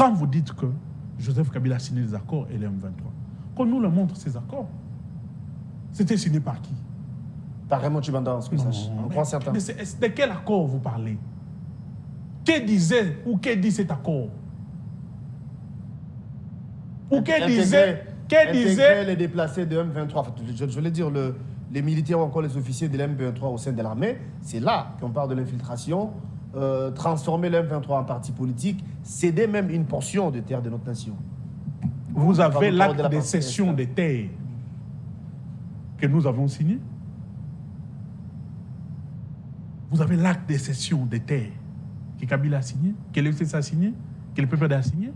Quand vous dites que Joseph Kabila a signé des accords et les M23, qu'on nous le montre ces accords, c'était signé par qui? Par Raymond Tchibanda, en ce que je sache. On croit certains. De quel accord vous parlez? Que disait ou que dit cet accord? Ou que disait les déplacés de M23, enfin, je voulais dire les militaires ou encore les officiers de l'M23 au sein de l'armée, c'est là qu'on parle de l'infiltration, transformer l'M23 en parti politique, céder même une portion de terre de notre nation. Vous avez l'acte de cession des terres que nous avons signé. Vous avez l'acte de cession des terres que Kabila a signé, que le FCC a signé, que le PPD a signé.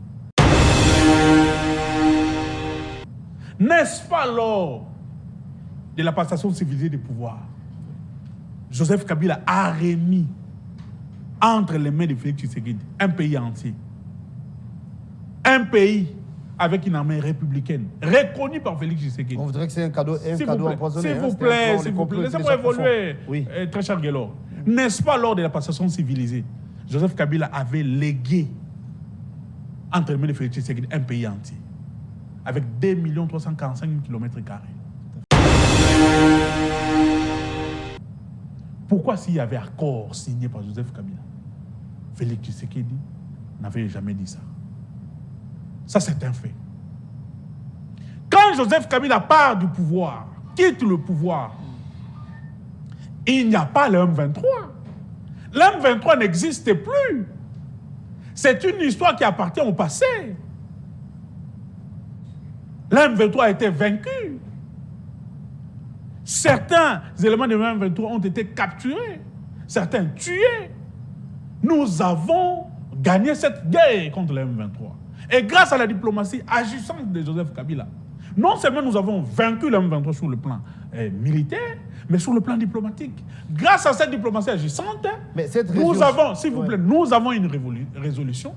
N'est-ce pas lors de la passation civilisée des pouvoirs, Joseph Kabila a remis entre les mains de Félix Tshisekedi un pays entier. Un pays avec une armée républicaine, reconnue par Félix Tshisekedi. On voudrait que c'est un cadeau empoisonné. S'il vous plaît, laissez-moi évoluer, oui. Très cher Guélor. N'est-ce pas lors de la passation civilisée, Joseph Kabila avait légué entre les mains de Félix Tshisekedi un pays entier, avec 2 345 000 km². Pourquoi s'il y avait accord signé par Joseph Kabila, Félix Tshisekedi n'avait jamais dit ça? Ça, c'est un fait. Quand Joseph Kabila part du pouvoir, quitte le pouvoir, il n'y a pas le M23. Le M23 n'existe plus. C'est une histoire qui appartient au passé. Le M23 a été vaincu. Certains éléments du M23 ont été capturés, certains tués. Nous avons gagné cette guerre contre le M23. Et grâce à la diplomatie agissante de Joseph Kabila, non seulement nous avons vaincu le M23 sur le plan militaire, mais sur le plan diplomatique. Grâce à cette diplomatie agissante, nous avons, s'il vous plaît, nous avons une résolution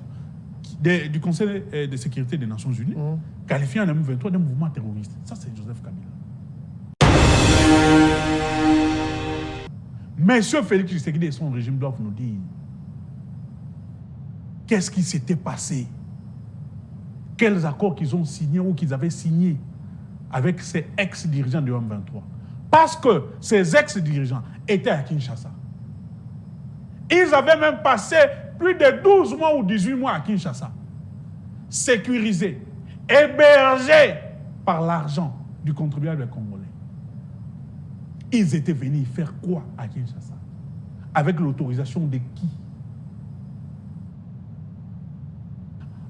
du Conseil de sécurité des Nations Unies qualifiant le M23 d'un mouvement terroriste. Ça, c'est Joseph Kabila. Monsieur Félix Tshisekedi et son régime doivent nous dire qu'est-ce qui s'était passé, quels accords qu'ils ont signés ou qu'ils avaient signés avec ces ex-dirigeants du M23. Parce que ces ex-dirigeants étaient à Kinshasa. Ils avaient même passé plus de 12 mois ou 18 mois à Kinshasa, sécurisés, hébergés par l'argent du contribuable congolais. Ils étaient venus faire quoi à Kinshasa? Avec l'autorisation de qui?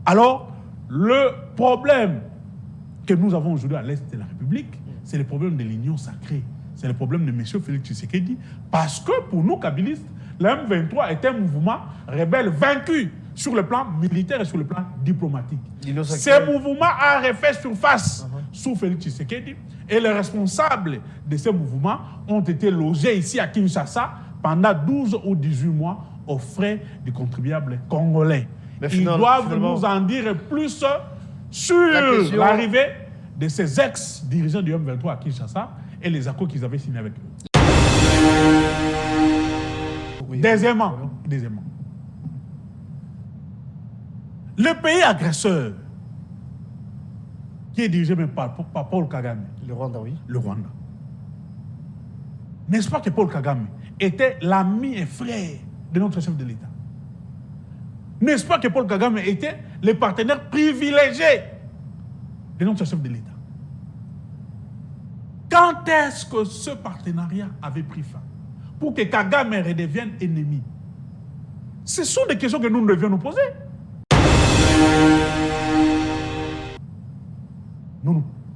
Alors, le problème que nous avons aujourd'hui à l'Est de la République, c'est le problème de l'union sacrée. C'est le problème de M. Félix Tshisekedi. Parce que pour nous, kabylistes, le M23 est un mouvement rebelle vaincu sur le plan militaire et sur le plan diplomatique. Ce mouvement a refait surface sous Félix Tshisekedi et les responsables de ce mouvement ont été logés ici à Kinshasa pendant 12 ou 18 mois aux frais du contribuable congolais. Ils doivent nous en dire plus sur l'arrivée de ces ex-dirigeants du M23 à Kinshasa et les accords qu'ils avaient signés avec eux. Oui. Deuxièmement, le pays agresseur qui est dirigé même par Paul Kagame. Le Rwanda, oui. Le Rwanda. N'est-ce pas que Paul Kagame était l'ami et frère de notre chef de l'État? N'est-ce pas que Paul Kagame était le partenaire privilégié de notre chef de l'État? Quand est-ce que ce partenariat avait pris fin pour que Kagame redevienne ennemi? Ce sont des questions que nous devions nous poser.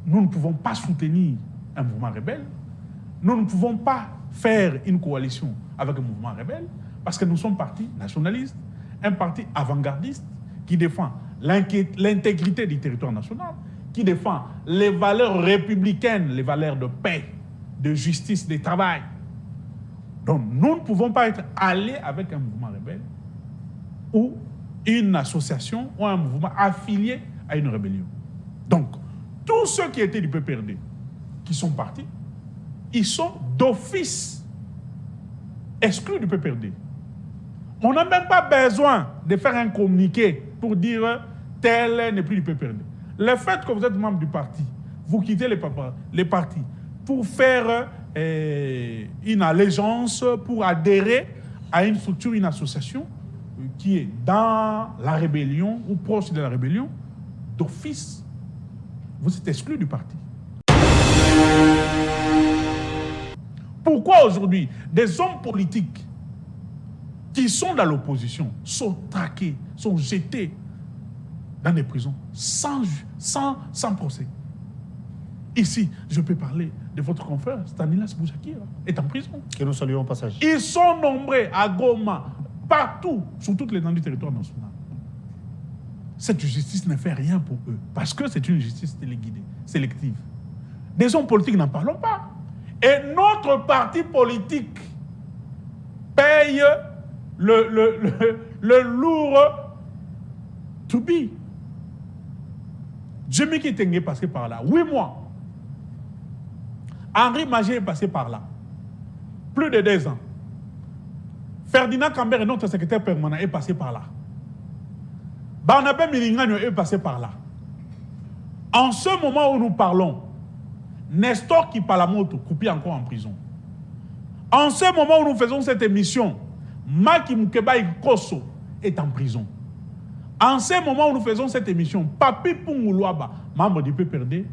Nous ne pouvons pas soutenir un mouvement rebelle. Nous ne pouvons pas faire une coalition avec un mouvement rebelle parce que nous sommes partis nationalistes, un parti avant-gardiste qui défend l'intégrité du territoire national, qui défend les valeurs républicaines, les valeurs de paix, de justice, de travail. Donc nous ne pouvons pas être alliés avec un mouvement rebelle ou une association ou un mouvement affilié à une rébellion. Donc, tous ceux qui étaient du PPRD, qui sont partis, ils sont d'office exclus du PPRD. On n'a même pas besoin de faire un communiqué pour dire tel n'est plus du PPRD. Le fait que vous êtes membre du parti, vous quittez les partis pour faire une allégeance, pour adhérer à une structure, une association qui est dans la rébellion ou proche de la rébellion, d'office, vous êtes exclu du parti. Pourquoi aujourd'hui des hommes politiques qui sont dans l'opposition sont traqués, sont jetés dans des prisons sans procès? Ici, je peux parler de votre confrère, Stanislas Bouchakir, est en prison. Que nous saluons au passage. Ils sont nombreux à Goma, partout, sur toutes les étendues du territoire national. Cette justice ne fait rien pour eux, parce que c'est une justice téléguidée, sélective. Des hommes politiques n'en parlons pas. Et notre parti politique paye le lourd toubis. Jimmy Kitenge est passé par là, 8 mois. Henri Magé est passé par là, plus de 2 ans. Ferdinand Cambert, notre secrétaire permanent, est passé par là. Barnabé Milingano est passé par là. En ce moment où nous parlons, Nestor Kipalamoto, coupé encore en prison. En ce moment où nous faisons cette émission, Maki Mukeba Koso est en prison. En ce moment où nous faisons cette émission, Papi Punguluaba, membre du PPRD,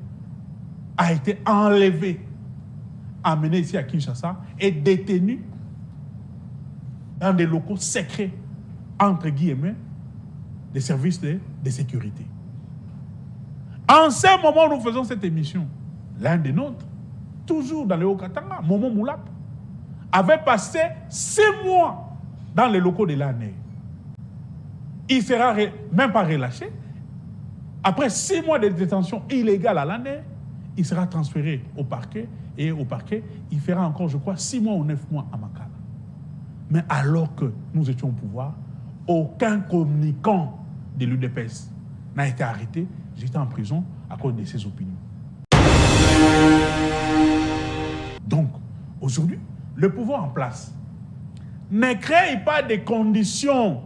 a été enlevé, amené ici à Kinshasa et détenu dans des locaux secrets, entre guillemets, des services de sécurité. En ce moment où nous faisons cette émission, l'un des nôtres, toujours dans le Haut-Katanga, Momo Moulap, avait passé 6 mois dans les locaux de l'année. Il ne sera même pas relâché. Après 6 mois de détention illégale à l'année, il sera transféré au parquet. Et au parquet, il fera encore, je crois, 6 mois ou 9 mois à Makala. Mais alors que nous étions au pouvoir, aucun communicant de l'UDPS n'a été arrêté. J'étais en prison à cause de ses opinions. Donc, aujourd'hui, le pouvoir en place ne crée pas des conditions,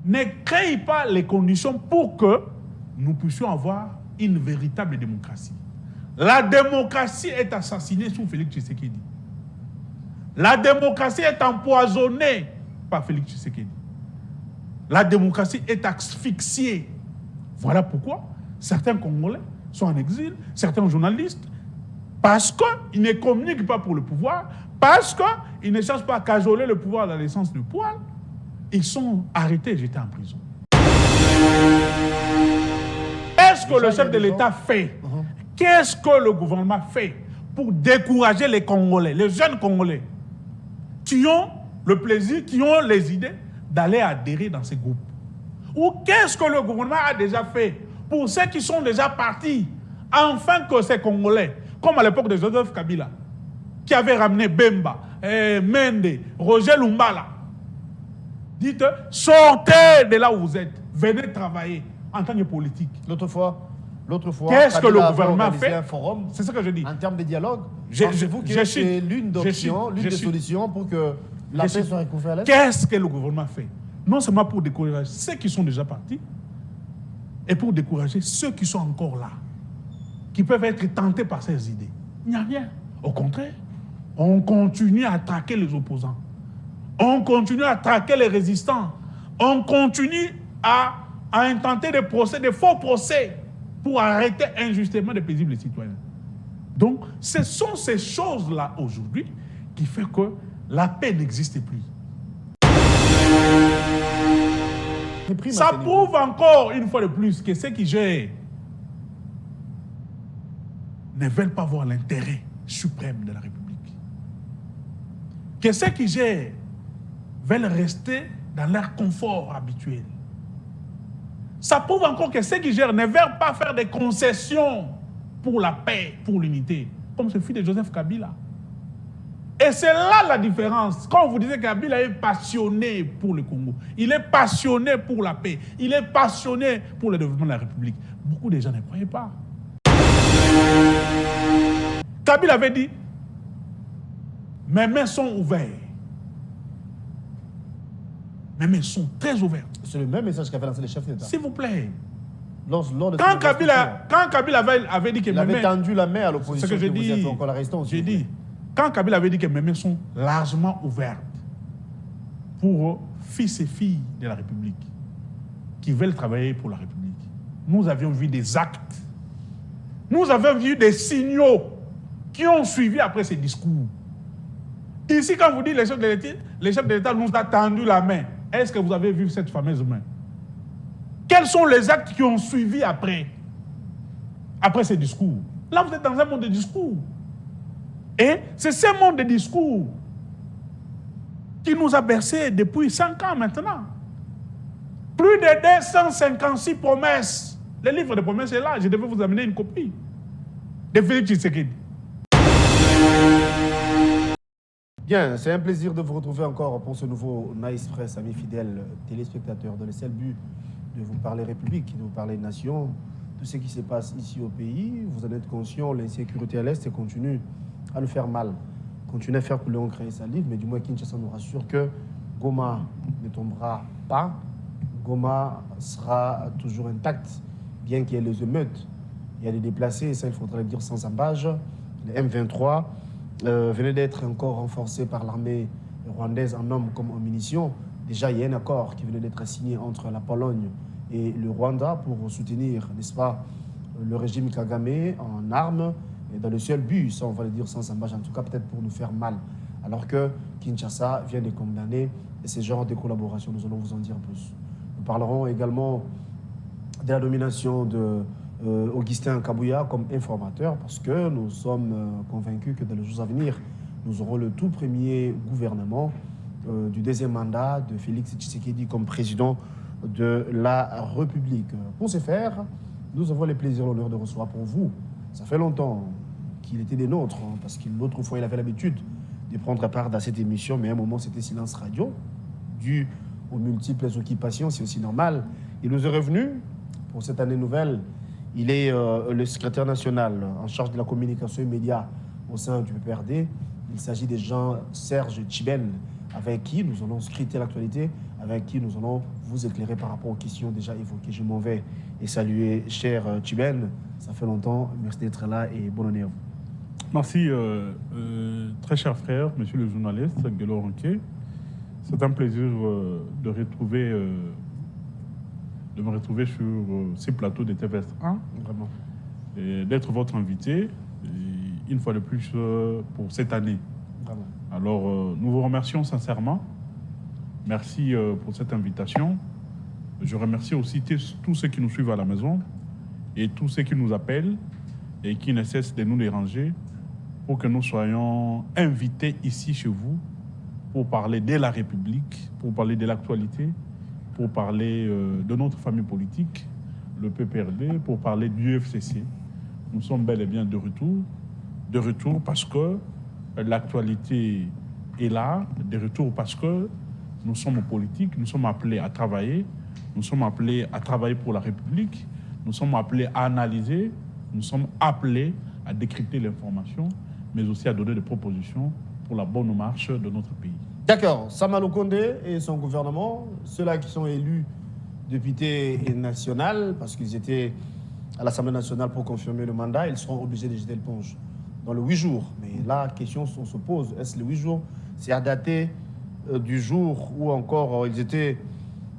ne crée pas les conditions pour que nous puissions avoir une véritable démocratie. La démocratie est assassinée sous Félix Tshisekedi. La démocratie est empoisonnée par Félix Tshisekedi. La démocratie est asphyxiée. Voilà pourquoi certains Congolais sont en exil, certains journalistes, parce qu'ils ne communiquent pas pour le pouvoir, parce qu'ils ne cherchent pas à cajoler le pouvoir dans l'essence du poil, ils sont arrêtés et jetés en prison. Qu'est-ce que le chef de l'État fait? Qu'est-ce que le gouvernement fait pour décourager les Congolais, les jeunes Congolais, qui ont le plaisir, qui ont les idées d'aller adhérer dans ces groupes? Ou qu'est-ce que le gouvernement a déjà fait pour ceux qui sont déjà partis, afin que ces Congolais, comme à l'époque de Joseph Kabila, qui avait ramené Bemba, Mende, Roger Lumbala, dites, sortez de là où vous êtes, venez travailler en tant que politique. L'autre fois, qu'est-ce que le gouvernement fait? Un forum. C'est ce que je dis. En termes de dialogue, pensez-vous que c'est l'une des solutions pour que la paix soit recouvrée à l'Est? Qu'est-ce que le gouvernement fait? Non seulement pour décourager ceux qui sont déjà partis, et pour décourager ceux qui sont encore là, qui peuvent être tentés par ces idées. Il n'y a rien. Au contraire, on continue à traquer les opposants. On continue à traquer les résistants. On continue à intenter des procès, des faux procès, pour arrêter injustement des paisibles citoyens. Donc, ce sont ces choses-là aujourd'hui qui font que la paix n'existe plus. Ça prouve encore une fois de plus que ceux qui gèrent ne veulent pas voir l'intérêt suprême de la République. Que ceux qui gèrent veulent rester dans leur confort habituel. Ça prouve encore que ceux qui gèrent ne veulent pas faire des concessions pour la paix, pour l'unité, comme ce fut de Joseph Kabila. Et c'est là la différence. Quand vous disiez que Kabila est passionné pour le Congo, il est passionné pour la paix, il est passionné pour le développement de la République. Beaucoup de gens ne croyaient pas. Kabila avait dit, mes mains sont ouvertes. mes mains sont très ouvertes. C'est le même message qu'a fait lancer les chefs d'État. S'il vous plaît. Lors de Quand Kabila avait dit que il mes avait mains... tendu la main à C'est l'opposition, ce que je vous dis. êtes encore la résistance. J'ai dit, quand Kabila avait dit que mes mains sont largement ouvertes pour fils et filles de la République qui veulent travailler pour la République, nous avions vu des actes. Nous avions vu des signaux qui ont suivi après ces discours. Ici, quand vous dites les chefs de l'État nous ont tendu la main, est-ce que vous avez vu cette fameuse main? Quels sont les actes qui ont suivi après ces discours? Là, vous êtes dans un monde de discours. Et c'est ce monde de discours qui nous a bercés depuis 5 ans maintenant. Plus de 256 promesses. Le livre de promesses est là. Je devais vous amener une copie de Félix Tshisekedi. Bien, c'est un plaisir de vous retrouver encore pour ce nouveau Nice Press, amis fidèles téléspectateurs, dans le seul but de vous parler République, de vous parler Nation, de ce qui se passe ici au pays. Vous en êtes conscients, l'insécurité à l'Est continue à nous faire mal, continue à faire couler l'encre et salive, mais du moins Kinshasa nous rassure que Goma ne tombera pas, Goma sera toujours intact, bien qu'il y ait les émeutes. Il y a des déplacés, et ça il faudrait le dire sans embâge. Les M23 venait d'être encore renforcé par l'armée rwandaise en hommes comme en munitions. Déjà, il y a un accord qui venait d'être signé entre la Pologne et le Rwanda pour soutenir, n'est-ce pas, le régime Kagame en armes, et dans le seul but, ça on va le dire sans embâche, en tout cas peut-être pour nous faire mal. Alors que Kinshasa vient de condamner ce genre de collaboration. Nous allons vous en dire plus. Nous parlerons également de la domination de Augustin Kabouya comme informateur, parce que nous sommes convaincus que dans les jours à venir, nous aurons le tout premier gouvernement du deuxième mandat de Félix Tshisekedi comme président de la République. Pour ce faire, nous avons le plaisir et l'honneur de recevoir pour vous. Ça fait longtemps qu'il était des nôtres, hein, parce que l'autre fois, il avait l'habitude de prendre part à cette émission, mais à un moment, c'était silence radio, dû aux multiples occupations, c'est aussi normal. Il nous est revenu pour cette année nouvelle. Il est le secrétaire national en charge de la communication et médias au sein du PPRD. Il s'agit de Jean-Serge Tchiben, avec qui nous allons scruter l'actualité, avec qui nous allons vous éclairer par rapport aux questions déjà évoquées. Je m'en vais et saluer cher Tchiben. Ça fait longtemps, merci d'être là et bonne année à vous. Merci, très cher frère, monsieur le journaliste, Guelo Ronquet. C'est un plaisir de me retrouver sur ces plateaux de TVS 1, Vraiment. et d'être votre invité, et une fois de plus pour cette année. Vraiment. Alors, nous vous remercions sincèrement. Merci pour cette invitation. Je remercie aussi tous ceux qui nous suivent à la maison et tous ceux qui nous appellent et qui ne cessent de nous déranger pour que nous soyons invités ici chez vous pour parler de la République, pour parler de l'actualité, pour parler de notre famille politique, le PPRD, pour parler du FCC. Nous sommes bel et bien de retour parce que l'actualité est là, de retour parce que nous sommes politiques, nous sommes appelés à travailler, nous sommes appelés à travailler pour la République, nous sommes appelés à analyser, nous sommes appelés à décrypter l'information, mais aussi à donner des propositions pour la bonne marche de notre pays. D'accord. Samalou Kondé et son gouvernement, ceux-là qui sont élus députés nationaux, parce qu'ils étaient à l'Assemblée nationale pour confirmer le mandat, ils seront obligés de jeter l'éponge dans les 8 jours. Mais là, la question se pose, est-ce les 8 jours, c'est à dater du jour où encore ils étaient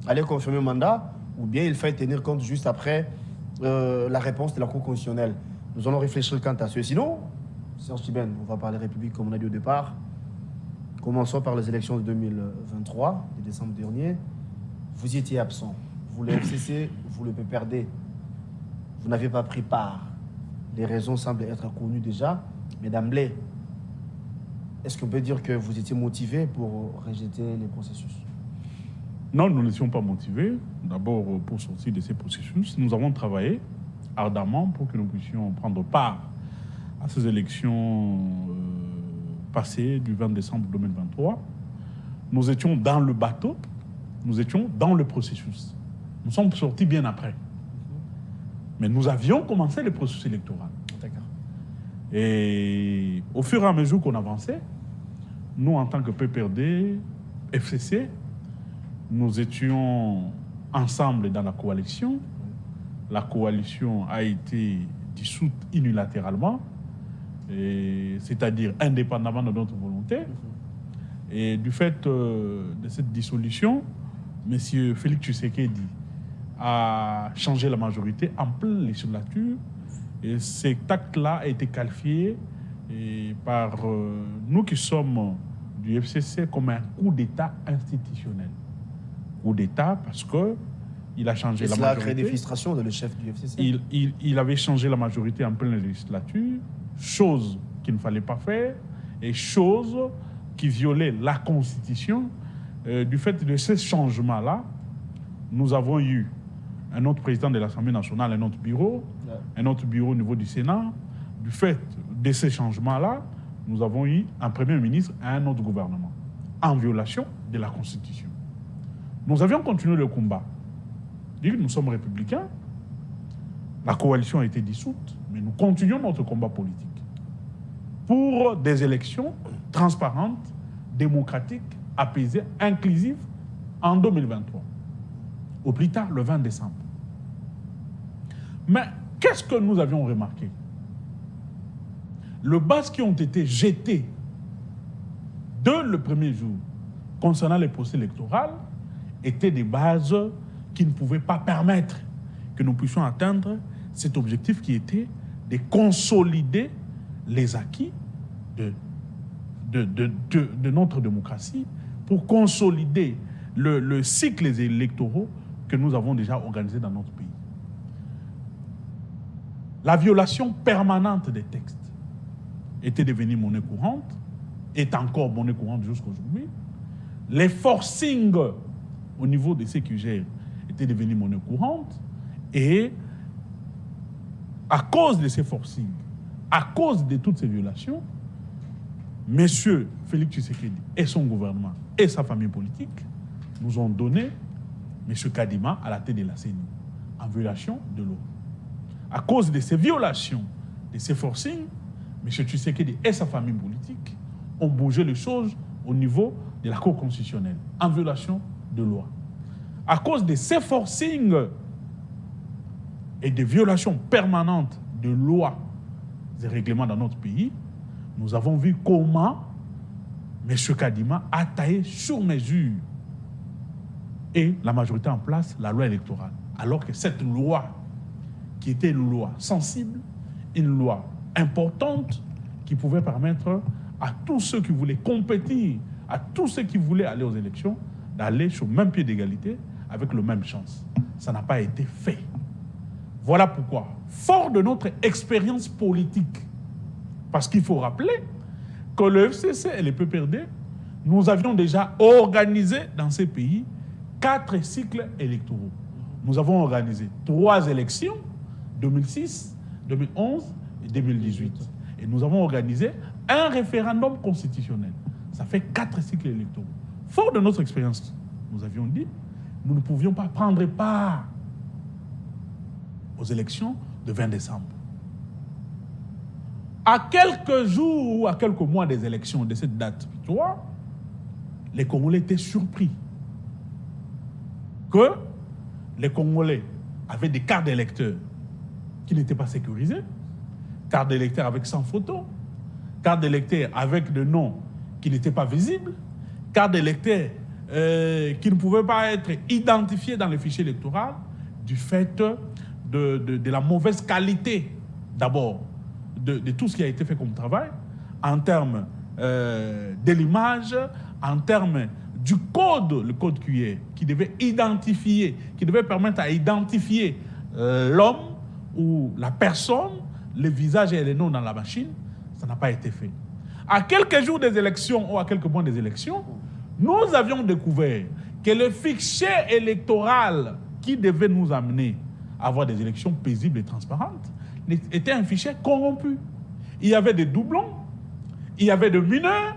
allés confirmer le mandat, ou bien il fallait tenir compte juste après la réponse de la Cour constitutionnelle? Nous allons réfléchir quant à ceux. Sinon, Serge Tchiben, on va parler République comme on a dit au départ. Commençons par les élections de 2023, de décembre dernier. Vous y étiez absent. Vous, le FCC, vous, le PPRD. Vous n'avez pas pris part. Les raisons semblent être connues déjà. Mais d'emblée, est-ce qu'on peut dire que vous étiez motivé pour rejeter les processus? Non, nous n'étions pas motivés. D'abord, pour sortir de ces processus, nous avons travaillé ardemment pour que nous puissions prendre part à ces élections passées du 20 décembre 2023. Nous étions dans le bateau, nous étions dans le processus. Nous sommes sortis bien après. Mais nous avions commencé le processus électoral. D'accord. Et au fur et à mesure qu'on avançait, nous, en tant que PPRD, FCC, nous étions ensemble dans la coalition. La coalition a été dissoute unilatéralement, c'est-à-dire indépendamment de notre volonté. Et du fait de cette dissolution, M. Félix Tshisekedi a changé la majorité en pleine législature. Et cet acte-là a été qualifié par nous qui sommes du FCC comme un coup d'État institutionnel. Coup d'État parce qu'il a changé la majorité. Cela a créé des frustrations de le chef du FCC. Il avait changé la majorité en pleine législature, chose qu'il ne fallait pas faire, et chose qui violait la Constitution. Du fait de ce changement-là, nous avons eu un autre président de l'Assemblée nationale, un autre bureau au niveau du Sénat. Du fait de ces changements-là, nous avons eu un Premier ministre et un autre gouvernement, en violation de la Constitution. Nous avions continué le combat. Nous sommes républicains, la coalition a été dissoute, mais nous continuons notre combat politique pour des élections transparentes, démocratiques, apaisées, inclusives en 2023. Au plus tard, le 20 décembre. Mais qu'est-ce que nous avions remarqué? Les bases qui ont été jetées dès le premier jour concernant les procès électoraux étaient des bases qui ne pouvaient pas permettre que nous puissions atteindre cet objectif qui était de consolider les acquis de notre démocratie pour consolider le cycle électoraux que nous avons déjà organisé dans notre pays. La violation permanente des textes était devenue monnaie courante, est encore monnaie courante jusqu'à aujourd'hui. Les forcings au niveau de ceux qui gèrent étaient devenus monnaie courante, et à cause de ces forcings, à cause de toutes ces violations, M. Félix Tshisekedi et son gouvernement et sa famille politique nous ont donné M. Kadima à la tête de la CENI en violation de loi. À cause de ces violations, de ces forcings, M. Tshisekedi et sa famille politique ont bougé les choses au niveau de la Cour constitutionnelle en violation de loi. À cause de ces forcings et des violations permanentes de lois et règlements dans notre pays, nous avons vu comment M. Kadima a taillé sur mesure et la majorité en place la loi électorale. Alors que cette loi, qui était une loi sensible, une loi importante, qui pouvait permettre à tous ceux qui voulaient compétir, à tous ceux qui voulaient aller aux élections, d'aller sur le même pied d'égalité avec la même chance. Ça n'a pas été fait. Voilà pourquoi, fort de notre expérience politique, parce qu'il faut rappeler que le FCC et le PPRD, nous avions déjà organisé dans ces pays 4 cycles électoraux. Nous avons organisé 3 élections, 2006, 2011 et 2018. Et nous avons organisé un référendum constitutionnel. Ça fait 4 cycles électoraux. Fort de notre expérience, nous avions dit, nous ne pouvions pas prendre part aux élections de 20 décembre. À quelques jours ou à quelques mois des élections de cette date, les Congolais étaient surpris que les Congolais avaient des cartes d'électeurs qui n'étaient pas sécurisées, cartes d'électeurs avec 100 photos, cartes d'électeurs avec des noms qui n'étaient pas visibles, cartes d'électeurs qui ne pouvaient pas être identifiés dans les fichiers électoraux du fait de la mauvaise qualité, d'abord, de tout ce qui a été fait comme travail, en termes de l'image, en termes du code, le code QR, qui devait identifier, qui devait permettre à identifier l'homme ou la personne, le visage et les noms dans la machine. Ça n'a pas été fait. À quelques jours des élections ou à quelques mois des élections, nous avions découvert que le fichier électoral qui devait nous amener à avoir des élections paisibles et transparentes était un fichier corrompu. Il y avait des doublons, il y avait des mineurs,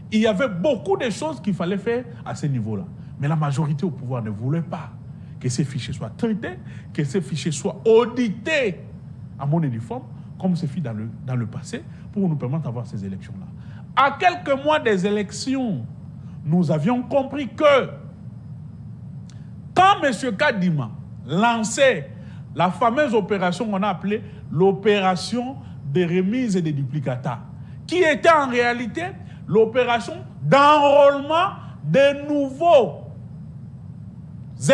il y avait beaucoup de choses qu'il fallait faire à ce niveau-là. Mais la majorité au pouvoir ne voulait pas que ces fichiers soient traités, que ces fichiers soient audités à mon uniforme, comme ce fut dans le passé, pour nous permettre d'avoir ces élections-là. À quelques mois des élections, nous avions compris que M. Kadima lançait la fameuse opération qu'on a appelée l'opération des remises et des duplicata, qui était en réalité l'opération d'enrôlement des nouveaux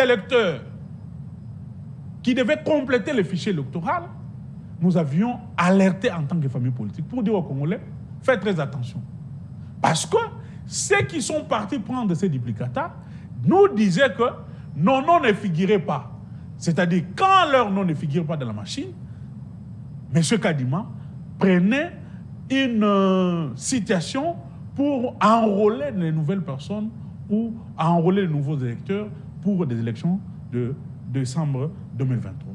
électeurs qui devaient compléter le fichier électoral, nous avions alerté en tant que famille politique pour dire aux Congolais, faites très attention. Parce que ceux qui sont partis prendre ces duplicata nous disaient que nos noms ne figuraient pas. C'est-à-dire, quand leur nom ne figure pas dans la machine, M. Kadima prenait une situation pour enrôler les nouvelles personnes ou enrôler les nouveaux électeurs pour des élections de décembre 2023.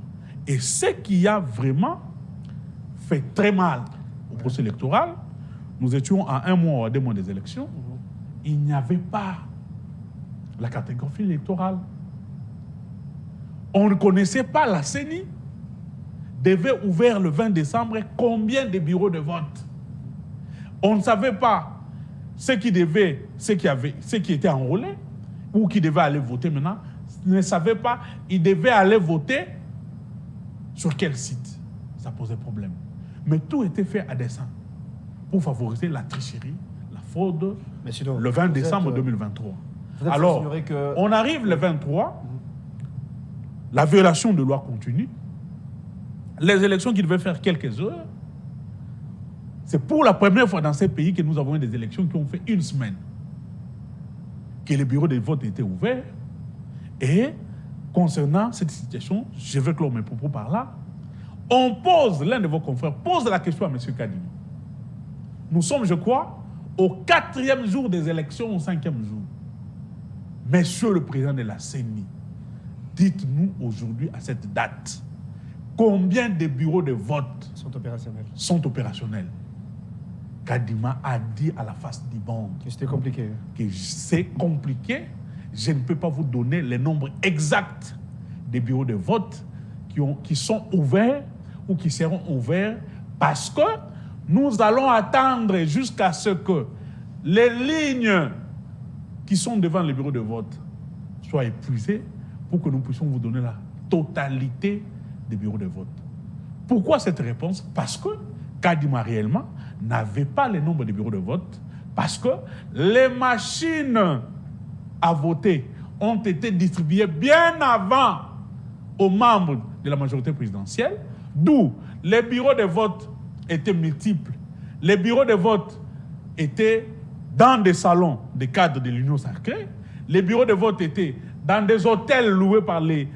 Et ce qui a vraiment fait très mal au processus électoral, nous étions à 1 mois ou à 2 mois des élections, il n'y avait pas la cartographie électorale. On ne connaissait pas la CENI. Devait ouvrir le 20 décembre combien de bureaux de vote. On ne savait pas ceux qui étaient enrôlés ou qui devaient aller voter maintenant. Ne savaient pas, ils devaient aller voter sur quel site. Ça posait problème. Mais tout était fait à dessein pour favoriser la tricherie, la fraude, le 20 décembre 2023. Alors, on arrive le 23, la violation de loi continue, les élections qui devaient faire quelques heures, c'est pour la première fois dans ces pays que nous avons eu des élections qui ont fait 1 semaine, que les bureaux de vote étaient ouverts. Et concernant cette situation, je vais clore mes propos par là, l'un de vos confrères pose la question à M. Kadima. Nous sommes, je crois, au 4e jour des élections, au 5e jour. Monsieur le président de la CENI, dites-nous aujourd'hui, à cette date, combien de bureaux de vote sont opérationnels. Kadima a dit à la face du monde que c'était compliqué. Que c'est compliqué. Je ne peux pas vous donner les nombres exacts des bureaux de vote qui sont ouverts ou qui seront ouverts parce que nous allons attendre jusqu'à ce que les lignes qui sont devant les bureaux de vote soient épuisées pour que nous puissions vous donner la totalité des bureaux de vote. Pourquoi cette réponse? Parce que Kadima réellement n'avait pas le nombre de bureaux de vote, parce que les machines à voter ont été distribuées bien avant aux membres de la majorité présidentielle, d'où les bureaux de vote étaient multiples. Les bureaux de vote étaient dans des salons des cadres de l'Union sacrée. Les bureaux de vote étaient dans des hôtels loués par les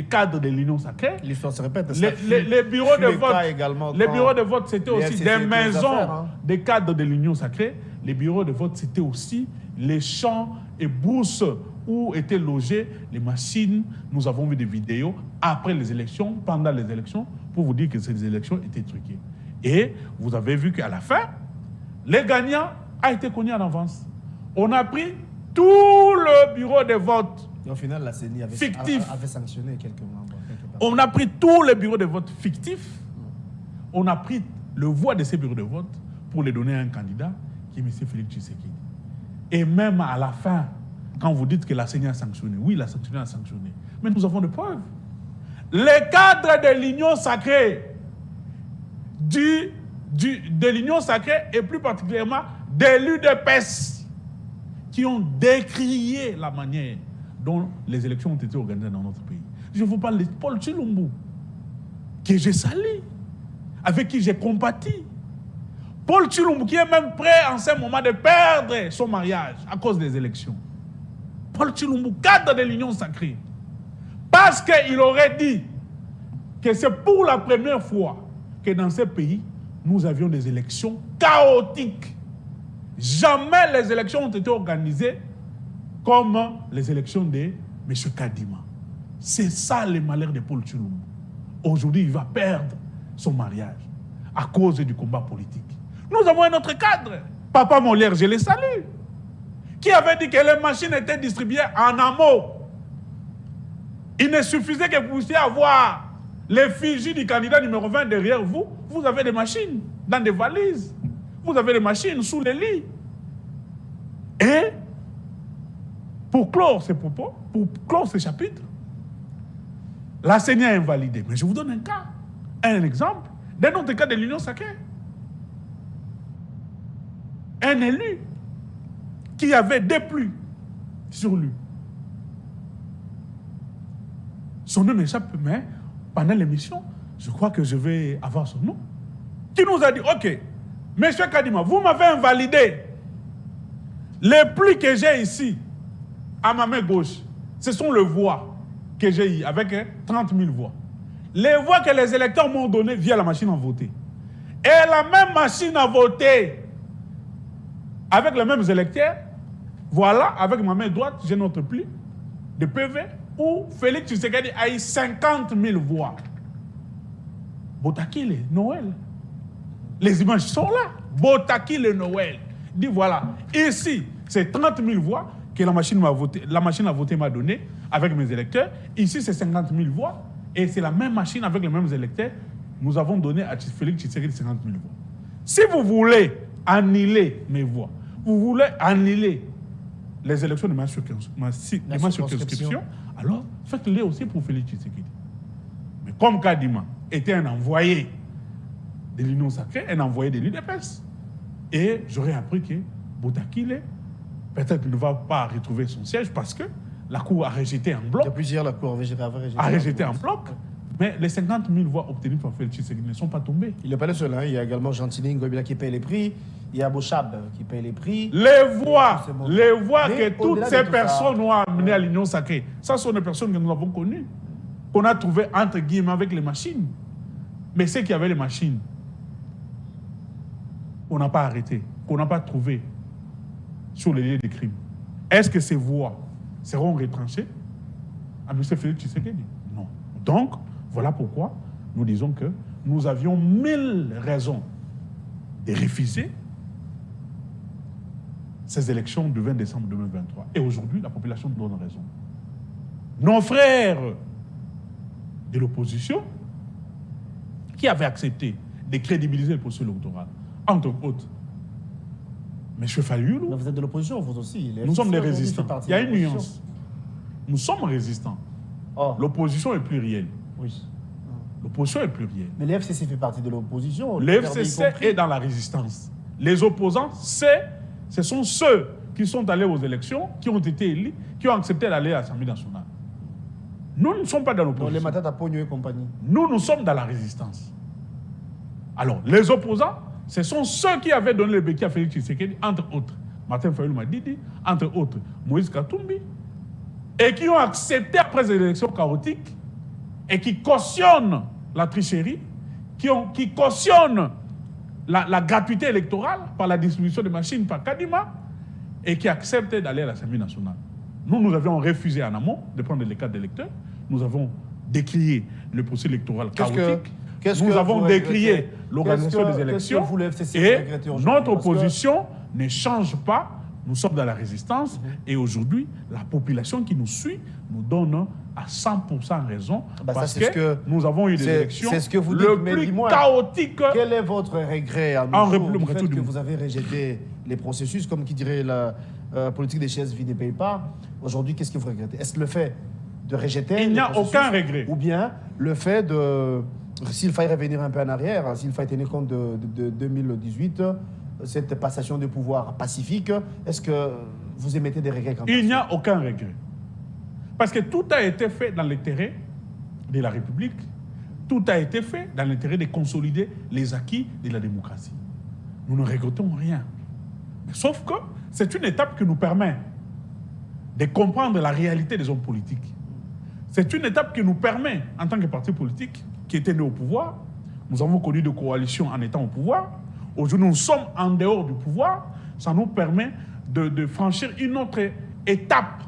cadres de l'Union sacrée. L'histoire se répète. Les bureaux de vote, c'était aussi des maisons des cadres de l'Union sacrée. Les bureaux de vote, c'était aussi les champs et bourses où étaient logées les machines. Nous avons vu des vidéos après les élections, pendant les élections, pour vous dire que ces élections étaient truquées. Et vous avez vu qu'à la fin, les gagnants ont été connus en avance. On a pris tout le bureau de vote. Et au final, la CENI avait sanctionné quelques membres. On a pris tous les bureaux de vote fictifs. On a pris le voix de ces bureaux de vote pour les donner à un candidat qui est M. Félix Tshisekedi. Et même à la fin, quand vous dites que la CENI a sanctionné, oui, la CENI a sanctionné. Mais nous avons des preuves. Les cadres de l'Union sacrée, de l'Union sacrée et plus particulièrement de l'UDPS, qui ont décrié la manière dont les élections ont été organisées dans notre pays. Je vous parle de Paul Tshilombo, que j'ai sali, avec qui j'ai compati. Paul Tshilombo qui est même prêt en ce moment de perdre son mariage à cause des élections. Paul Tshilombo, cadre de l'Union sacrée. Parce qu'il aurait dit que c'est pour la première fois que dans ce pays, nous avions des élections chaotiques. Jamais les élections ont été organisées comme les élections de M. Kadima. C'est ça le malheur de Paul Tshilombo. Aujourd'hui, il va perdre son mariage à cause du combat politique. Nous avons un autre cadre, Papa Molière, je le salue, qui avait dit que les machines étaient distribuées en amont. Il ne suffisait que vous puissiez avoir l'effigie du candidat numéro 20 derrière vous. Vous avez des machines dans des valises. Vous avez des machines sous les lits. Et pour clore ces propos, pour clore ces chapitres, la CENI a invalidé. Mais je vous donne un cas, un exemple d'un autre cas de l'Union sacrée. Un élu qui avait des pluies sur lui. Son nom m'échappe, mais pendant l'émission, je crois que je vais avoir son nom, qui nous a dit, OK, monsieur Kadima, vous m'avez invalidé. Les pluies que j'ai ici, à ma main gauche, ce sont les voix que j'ai eues, avec 30 000 voix. Les voix que les électeurs m'ont données via la machine à voter. Et la même machine à voter, avec les mêmes électeurs, voilà, avec ma main droite, j'ai notre pli de PV, où Félix Tshisekedi a eu 50 000 voix. Botaki le Noël. Les images sont là. Botaki le Noël. Dit voilà, ici, c'est 30 000 voix que la machine à voter m'a donné avec mes électeurs. Ici, c'est 50 000 voix. Et c'est la même machine avec les mêmes électeurs. Nous avons donné à Félix Tshisekedi 50 000 voix. Si vous voulez annuler mes voix, vous voulez annuler les élections de ma circonscription, alors faites-les aussi pour Félix Tshisekedi. Mais comme Kadima était un envoyé de l'Union sacrée, un envoyé de l'UDPS, et j'aurais appris que Boutakile, peut-être ne va pas retrouver son siège parce que la Cour a rejeté en bloc. Depuis hier, la Cour a rejeté en bloc. Mais les 50 000 voix obtenues par Félix Tshisekedi ne sont pas tombées. Il n'est pas le seul. Hein. Il y a également Gentili Ngobila qui paye les prix. Il y a Bochab qui paye les prix. Les voix que toutes ces tout personnes ont amenées à l'Union sacrée, ça sont des personnes que nous avons connues, qu'on a trouvées entre guillemets avec les machines. Mais ceux qui avaient les machines, on n'a pas arrêté, qu'on n'a pas trouvé sur les lieux de crime. Est-ce que ces voix seront retranchées à M. Félix Tshisekedi? Non. Donc, voilà pourquoi nous disons que nous avions 1000 raisons de refuser ces élections du 20 décembre 2023. Et aujourd'hui, la population nous donne raison. Nos frères de l'opposition, qui avaient accepté de crédibiliser le processus électoral, entre autres, M. Fayoulou. Mais vous êtes de l'opposition, vous aussi. Nous sommes des résistants. Il y a une nuance. Nous sommes résistants. Oh. L'opposition est plurielle. Oui. L'opposition est plurielle. Mais l'FCC fait partie de l'opposition. L'FCC est dans la résistance. Les opposants, ce sont ceux qui sont allés aux élections, qui ont été élus, qui ont accepté d'aller à l'Assemblée nationale. Nous ne sommes pas dans l'opposition. Les Matata Pogno et compagnie. Nous sommes dans la résistance. Alors, les opposants, ce sont ceux qui avaient donné le béquet à Félix Tshisekedi, entre autres, Martin Fayoulou Madidi, entre autres, Moïse Katumbi, et qui ont accepté après les élections chaotiques, et qui cautionnent la tricherie, qui cautionnent la gratuité électorale par la distribution de machines par Kadima, et qui acceptent d'aller à l'Assemblée nationale. Nous avions refusé en amont de prendre les cartes d'électeurs. Nous avons décrié le processus électoral chaotique. Nous avons décrié l'organisation des élections. Et notre opposition ne change pas. Nous sommes dans la résistance. Et aujourd'hui, la population qui nous suit nous donne à 100% raison. Parce que nous avons eu des élections le plus chaotiques. Quel est votre regret à nous du fait que vous avez rejeté les processus, comme qui dirait la politique des chaises vides ne paye pas? Aujourd'hui, qu'est-ce que vous regrettez? Est-ce le fait de rejeter? Il n'y a aucun regret. Ou bien le fait de... S'il fallait revenir un peu en arrière, s'il fallait tenir compte de 2018, cette passation de pouvoir pacifique, est-ce que vous émettez des regrets? Il n'y a aucun regret. Parce que tout a été fait dans l'intérêt de la République, tout a été fait dans l'intérêt de consolider les acquis de la démocratie. Nous ne regrettons rien. Mais sauf que c'est une étape qui nous permet de comprendre la réalité des hommes politiques. C'est une étape qui nous permet, en tant que parti politique, qui était né au pouvoir, nous avons connu des coalitions en étant au pouvoir. Aujourd'hui, nous sommes en dehors du pouvoir. Ça nous permet de franchir une autre étape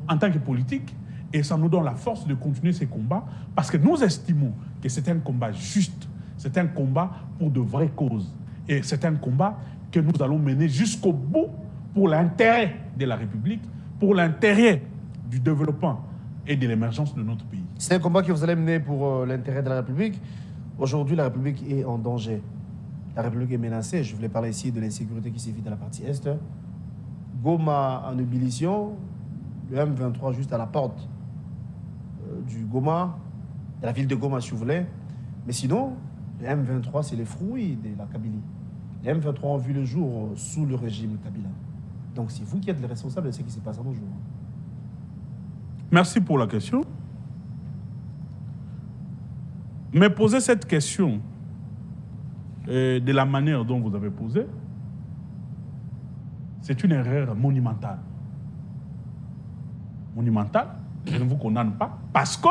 en tant que politique. Et ça nous donne la force de continuer ces combats parce que nous estimons que c'est un combat juste. C'est un combat pour de vraies causes. Et c'est un combat que nous allons mener jusqu'au bout pour l'intérêt de la République, pour l'intérêt du développement et de l'émergence de notre pays. C'est un combat que vous allez mener pour l'intérêt de la République. Aujourd'hui, la République est en danger. La République est menacée. Je voulais parler ici de l'insécurité qui sévit dans la partie Est. Goma en ébullition. le M23 juste à la porte du Goma, de la ville de Goma si vous voulez. Mais sinon, le M23, c'est les fruits de la Kabylie. Les M23 ont vu le jour sous le régime Kabila. Donc c'est vous qui êtes les responsables de ce qui se passe à nos jours. Merci pour la question. Mais poser cette question de la manière dont vous avez posé, c'est une erreur monumentale. Monumentale, je ne vous condamne pas, parce que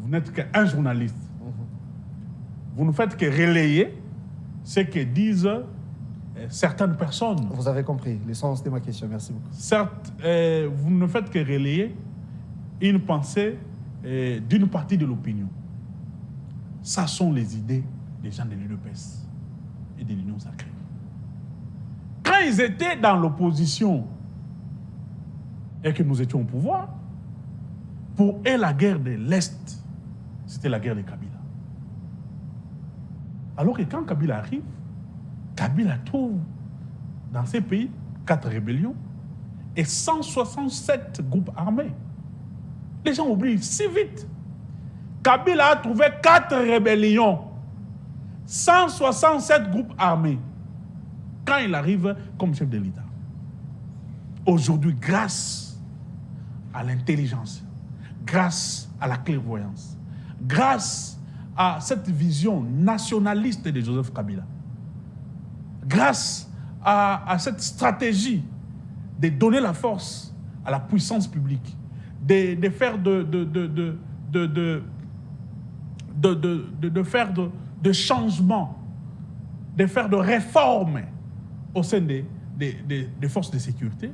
vous n'êtes qu'un journaliste. Vous ne faites que relayer ce que disent certaines personnes. Vous avez compris l'essence de ma question, merci beaucoup. Certes, vous ne faites que relayer une pensée d'une partie de l'opinion. Ça sont les idées des gens de l'UDPS et de l'Union sacrée. Quand ils étaient dans l'opposition et que nous étions au pouvoir, pour eux, la guerre de l'Est, c'était la guerre de Kabila. Alors que quand Kabila arrive, Kabila trouve dans ces pays 4 rébellions et 167 groupes armés. Les gens oublient si vite. Kabila a trouvé 4 rébellions, 167 groupes armés, quand il arrive comme chef de l'État. Aujourd'hui, grâce à l'intelligence, grâce à la clairvoyance, grâce à cette vision nationaliste de Joseph Kabila, grâce à cette stratégie de donner la force à la puissance publique, de faire de changements, de faire de réformes au sein des forces de sécurité,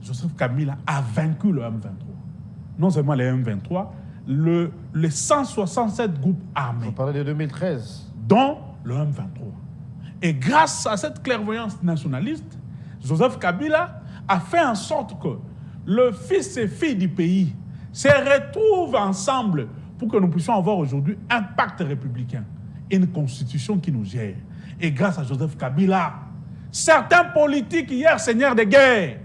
Joseph Kabila a vaincu le M23. Non seulement les M23, les 167 groupes armés. Vous parlez de 2013. Dont le M23. Et grâce à cette clairvoyance nationaliste, Joseph Kabila a fait en sorte que le fils et filles du pays se retrouvent ensemble pour que nous puissions avoir aujourd'hui un pacte républicain et une constitution qui nous gère. Et grâce à Joseph Kabila, certains politiques hier seigneurs de guerre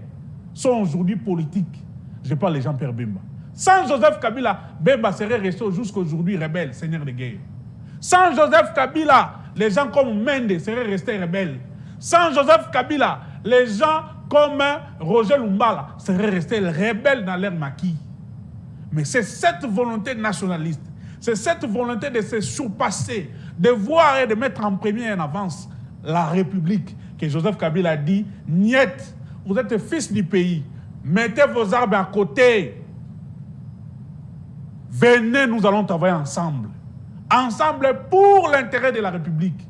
sont aujourd'hui politiques. Je parle des Jean-Pierre Bemba. Sans Joseph Kabila, Bemba serait resté jusqu'aujourd'hui rebelle, seigneur de guerre. Sans Joseph Kabila, les gens comme Mende seraient restés rebelles. Sans Joseph Kabila, les gens comme Roger Lumbala seraient restés rebelles dans leur maquis. Mais c'est cette volonté nationaliste, c'est cette volonté de se surpasser, de voir et de mettre en premier en avance la République que Joseph Kabila a dit, niet, vous êtes fils du pays, mettez vos armes à côté. Venez, nous allons travailler ensemble. Ensemble pour l'intérêt de la République,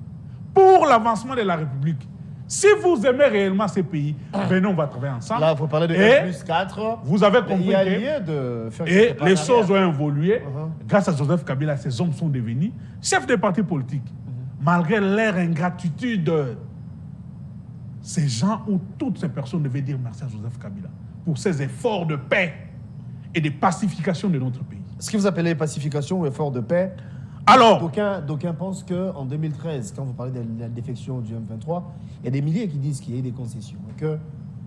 pour l'avancement de la République. Si vous aimez réellement ces pays, venez, on va travailler ensemble. Là, vous parlez de R+4. Vous avez compris que les choses ont évolué. Grâce à Joseph Kabila, ces hommes sont devenus chefs des partis politiques. Malgré leur ingratitude, ces gens ou toutes ces personnes devaient dire merci à Joseph Kabila pour ses efforts de paix et de pacification de notre pays. Ce que vous appelez pacification ou effort de paix, alors, d'aucuns pensent qu'en 2013, quand vous parlez de la défection du M23, il y a des milliers qui disent qu'il y a eu des concessions. Et que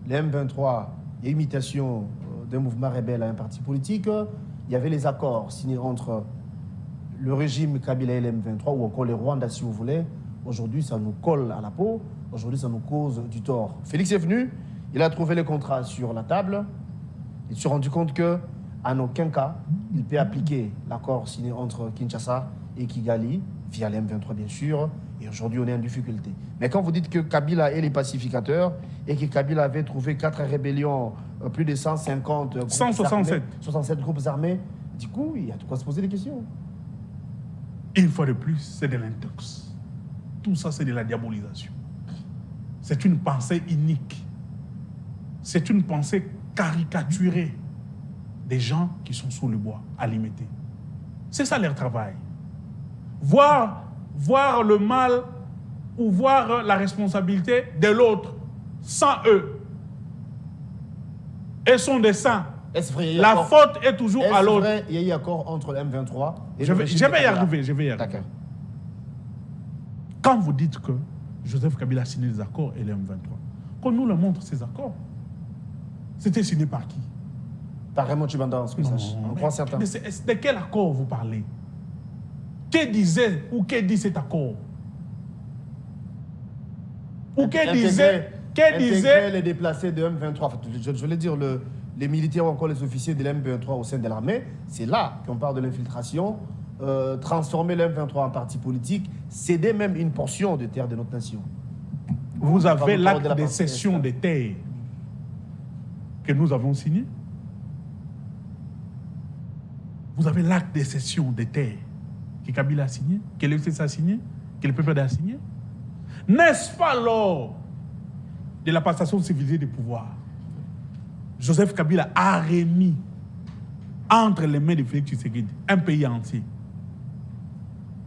le M23, il y a imitation d'un mouvement rebelle à un parti politique. Il y avait les accords signés entre le régime Kabila et le M23, ou encore les Rwandais, si vous voulez. Aujourd'hui, ça nous colle à la peau. Aujourd'hui, ça nous cause du tort. Félix est venu, il a trouvé les contrats sur la table. Il s'est rendu compte qu'en aucun cas, il peut appliquer l'accord signé entre Kinshasa et Kigali, via les M23 bien sûr, et aujourd'hui on est en difficulté. Mais quand vous dites que Kabila est les pacificateurs et que Kabila avait trouvé 4 rébellions, plus de 150 groupes 167. 67 groupes armés, du coup, il y a de quoi se poser des questions. Une fois de plus, c'est de l'intox. Tout ça, c'est de la diabolisation. C'est une pensée inique. C'est une pensée caricaturée des gens qui sont sous le bois, alimentés. C'est ça leur travail. Voir le mal ou voir la responsabilité de l'autre sans eux et son dessein. La faute est toujours à l'autre. Il y a eu accord entre le M23 et je vais y arriver. D'accord. Quand vous dites que Joseph Kabila a signé des accords et le M23, qu'on nous le montre ces accords. C'était signé par qui? Par Raymond Tchibanda, en ce que Non, sache. On croit certains. mais de quel accord vous parlez? Que disait ou que dit cet accord? Ou que disait Intégrer les déplacés de M23. Enfin, je voulais dire, les militaires ou encore les officiers de l'M23 au sein de l'armée, c'est là qu'on parle de l'infiltration, transformer l'M23 en parti politique, céder même une portion de terre de notre nation. Vous avez de l'acte la de partie cession des terres que nous avons signé. Vous avez l'acte de cession des terres que Kabila a signé, que le FCC a signé, que le PPD a signé. N'est-ce pas lors de la passation civilisée des pouvoirs, Joseph Kabila a remis entre les mains de Félix Tshisekedi un pays entier.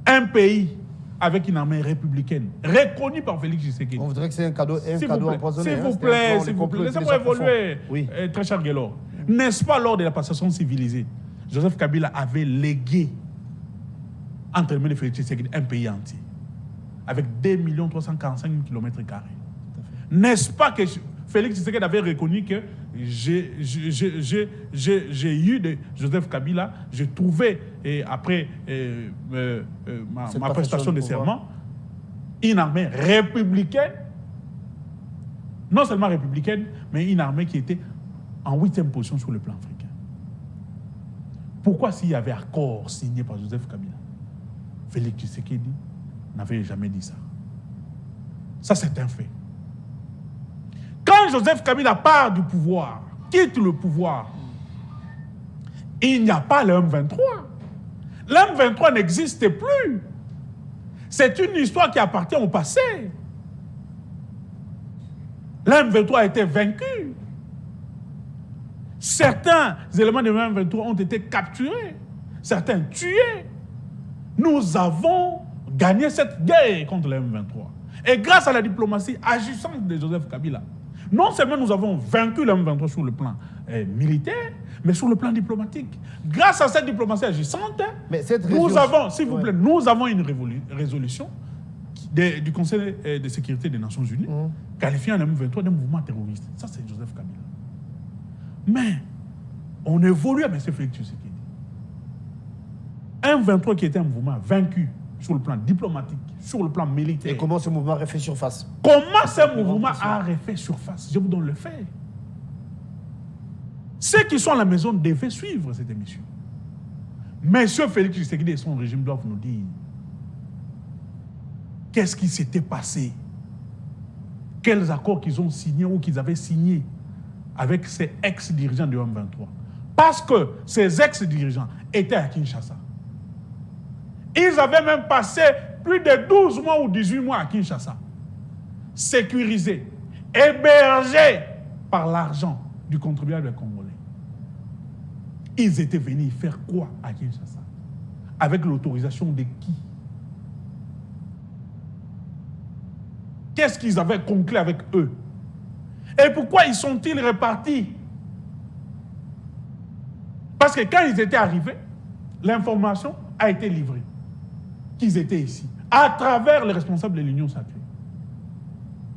Un pays avec une armée républicaine, reconnue par Félix Tshisekedi. On voudrait que c'est un cadeau empoisonné. S'il vous plaît, laissez-moi évoluer, oui. Très cher Guélor. N'est-ce pas lors de la passation civilisée, Joseph Kabila avait légué entre les mains de Félix Tshisekedi un pays entier, avec 2 345 000 km². N'est-ce pas que Félix Tshisekedi avait reconnu que j'ai eu de Joseph Kabila, j'ai trouvé, après ma prestation de serment, une armée républicaine, non seulement républicaine, mais une armée qui était en 8e position sur le plan africain. Pourquoi s'il y avait accord signé par Joseph Kabila, Félix Tshisekedi n'avait jamais dit ça? Ça, c'est un fait. Quand Joseph Kabila part du pouvoir, quitte le pouvoir, il n'y a pas le M23. Le M23 n'existe plus. C'est une histoire qui appartient au passé. Le M23 a été vaincu. Certains éléments du M23 ont été capturés, certains tués. Nous avons gagné cette guerre contre le M23. Et grâce à la diplomatie agissante de Joseph Kabila, non seulement nous avons vaincu le M23 sur le plan militaire, mais sur le plan diplomatique. Grâce à cette diplomatie agissante, nous avons, s'il vous plaît, nous avons une résolution du Conseil de sécurité des Nations Unies qualifiant le M23 d'un mouvement terroriste. Ça, c'est Joseph Kabila. Mais on évolue avec M. Félix Tshisekedi. Un M23 qui était un mouvement vaincu sur le plan diplomatique, sur le plan militaire. Et comment ce mouvement a refait surface? Comment ce mouvement a refait surface? Je vous donne le fait. Ceux qui sont à la maison devaient suivre cette émission. Monsieur Félix Tshisekedi et son régime doivent nous dire qu'est-ce qui s'était passé, quels accords qu'ils ont signés ou qu'ils avaient signés avec ces ex-dirigeants du M23. Parce que ces ex-dirigeants étaient à Kinshasa. Ils avaient même passé plus de 12 mois ou 18 mois à Kinshasa, sécurisés, hébergés par l'argent du contribuable congolais. Ils étaient venus faire quoi à Kinshasa? Avec l'autorisation de qui? Qu'est-ce qu'ils avaient conclu avec eux? Et pourquoi ils sont-ils repartis? Parce que quand ils étaient arrivés, l'information a été livrée qu'ils étaient ici, à travers les responsables de l'Union sacrée.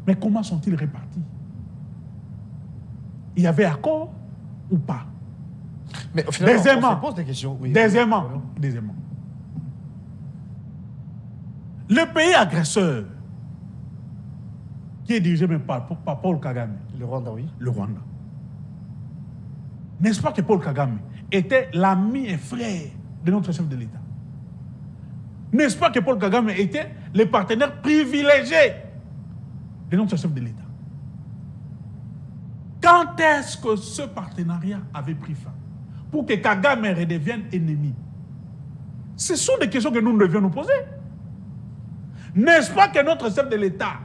Mais comment sont-ils répartis? Il y avait accord ou pas? Mais finalement, deuxièmement, on se pose des questions. Oui. Deuxièmement, le pays agresseur, qui est dirigé même par Paul Kagame. Le Rwanda, oui. Le Rwanda. N'est-ce pas que Paul Kagame était l'ami et frère de notre chef de l'État? N'est-ce pas que Paul Kagame était le partenaire privilégié de notre chef de l'État? Quand est-ce que ce partenariat avait pris fin pour que Kagame redevienne ennemi? Ce sont des questions que nous devions nous poser. N'est-ce pas que notre chef de l'État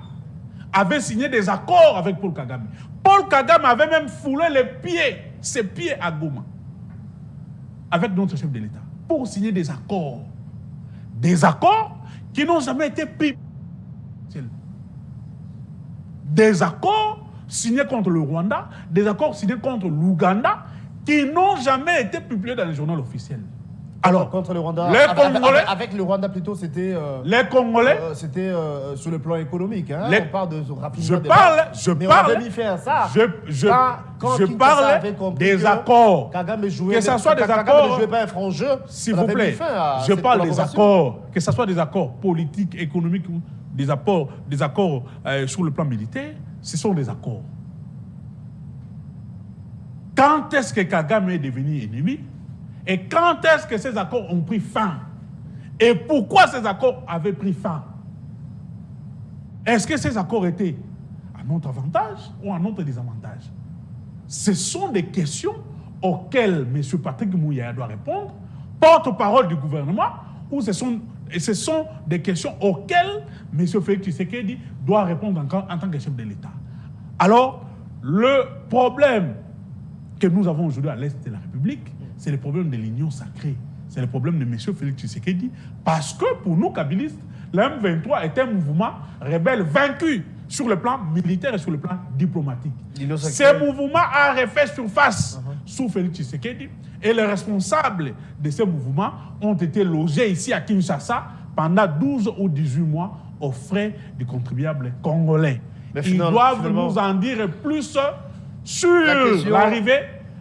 avait signé des accords avec Paul Kagame? Paul Kagame avait même foulé ses pieds à Goma avec notre chef de l'État pour signer des accords. Des accords qui n'ont jamais été publiés. Des accords signés contre le Rwanda, des accords signés contre l'Ouganda, qui n'ont jamais été publiés dans le journal officiel. Alors, contre le Rwanda, les Congolais, avec le Rwanda plutôt, c'était les Congolais, c'était sur le plan économique. Hein, les- on parle de je parle, mais on avait mis fin à ça. Quand je Kinshasa parle avait compris des que accords. Kagame jouait, Que ça soit des Kagame accords, ne jouait pas un franc jeu. S'il on vous avait plaît, mis fin à je cette parle des collaboration. accords, que ce soit des accords politiques, économiques ou des accords sur le plan militaire, ce sont des accords. Quand est-ce que Kagame est devenu ennemi et quand est-ce que ces accords ont pris fin? Et pourquoi ces accords avaient pris fin? Est-ce que ces accords étaient à notre avantage ou à notre désavantage? Ce sont des questions auxquelles M. Patrick Mouya doit répondre, porte-parole du gouvernement, ou ce sont des questions auxquelles M. Félix Tshisekedi doit répondre en tant que chef de l'État. Alors, le problème que nous avons aujourd'hui à l'Est de la République, c'est le problème de l'union sacrée. C'est le problème de M. Félix Tshisekedi, parce que pour nous, kabylistes, le M23 est un mouvement rebelle vaincu sur le plan militaire et sur le plan diplomatique. Ce mouvement a refait surface sous Félix Tshisekedi et les responsables de ce mouvement ont été logés ici à Kinshasa pendant 12 ou 18 mois aux frais des contribuables congolais. Ils doivent nous en dire plus sur l'arrivée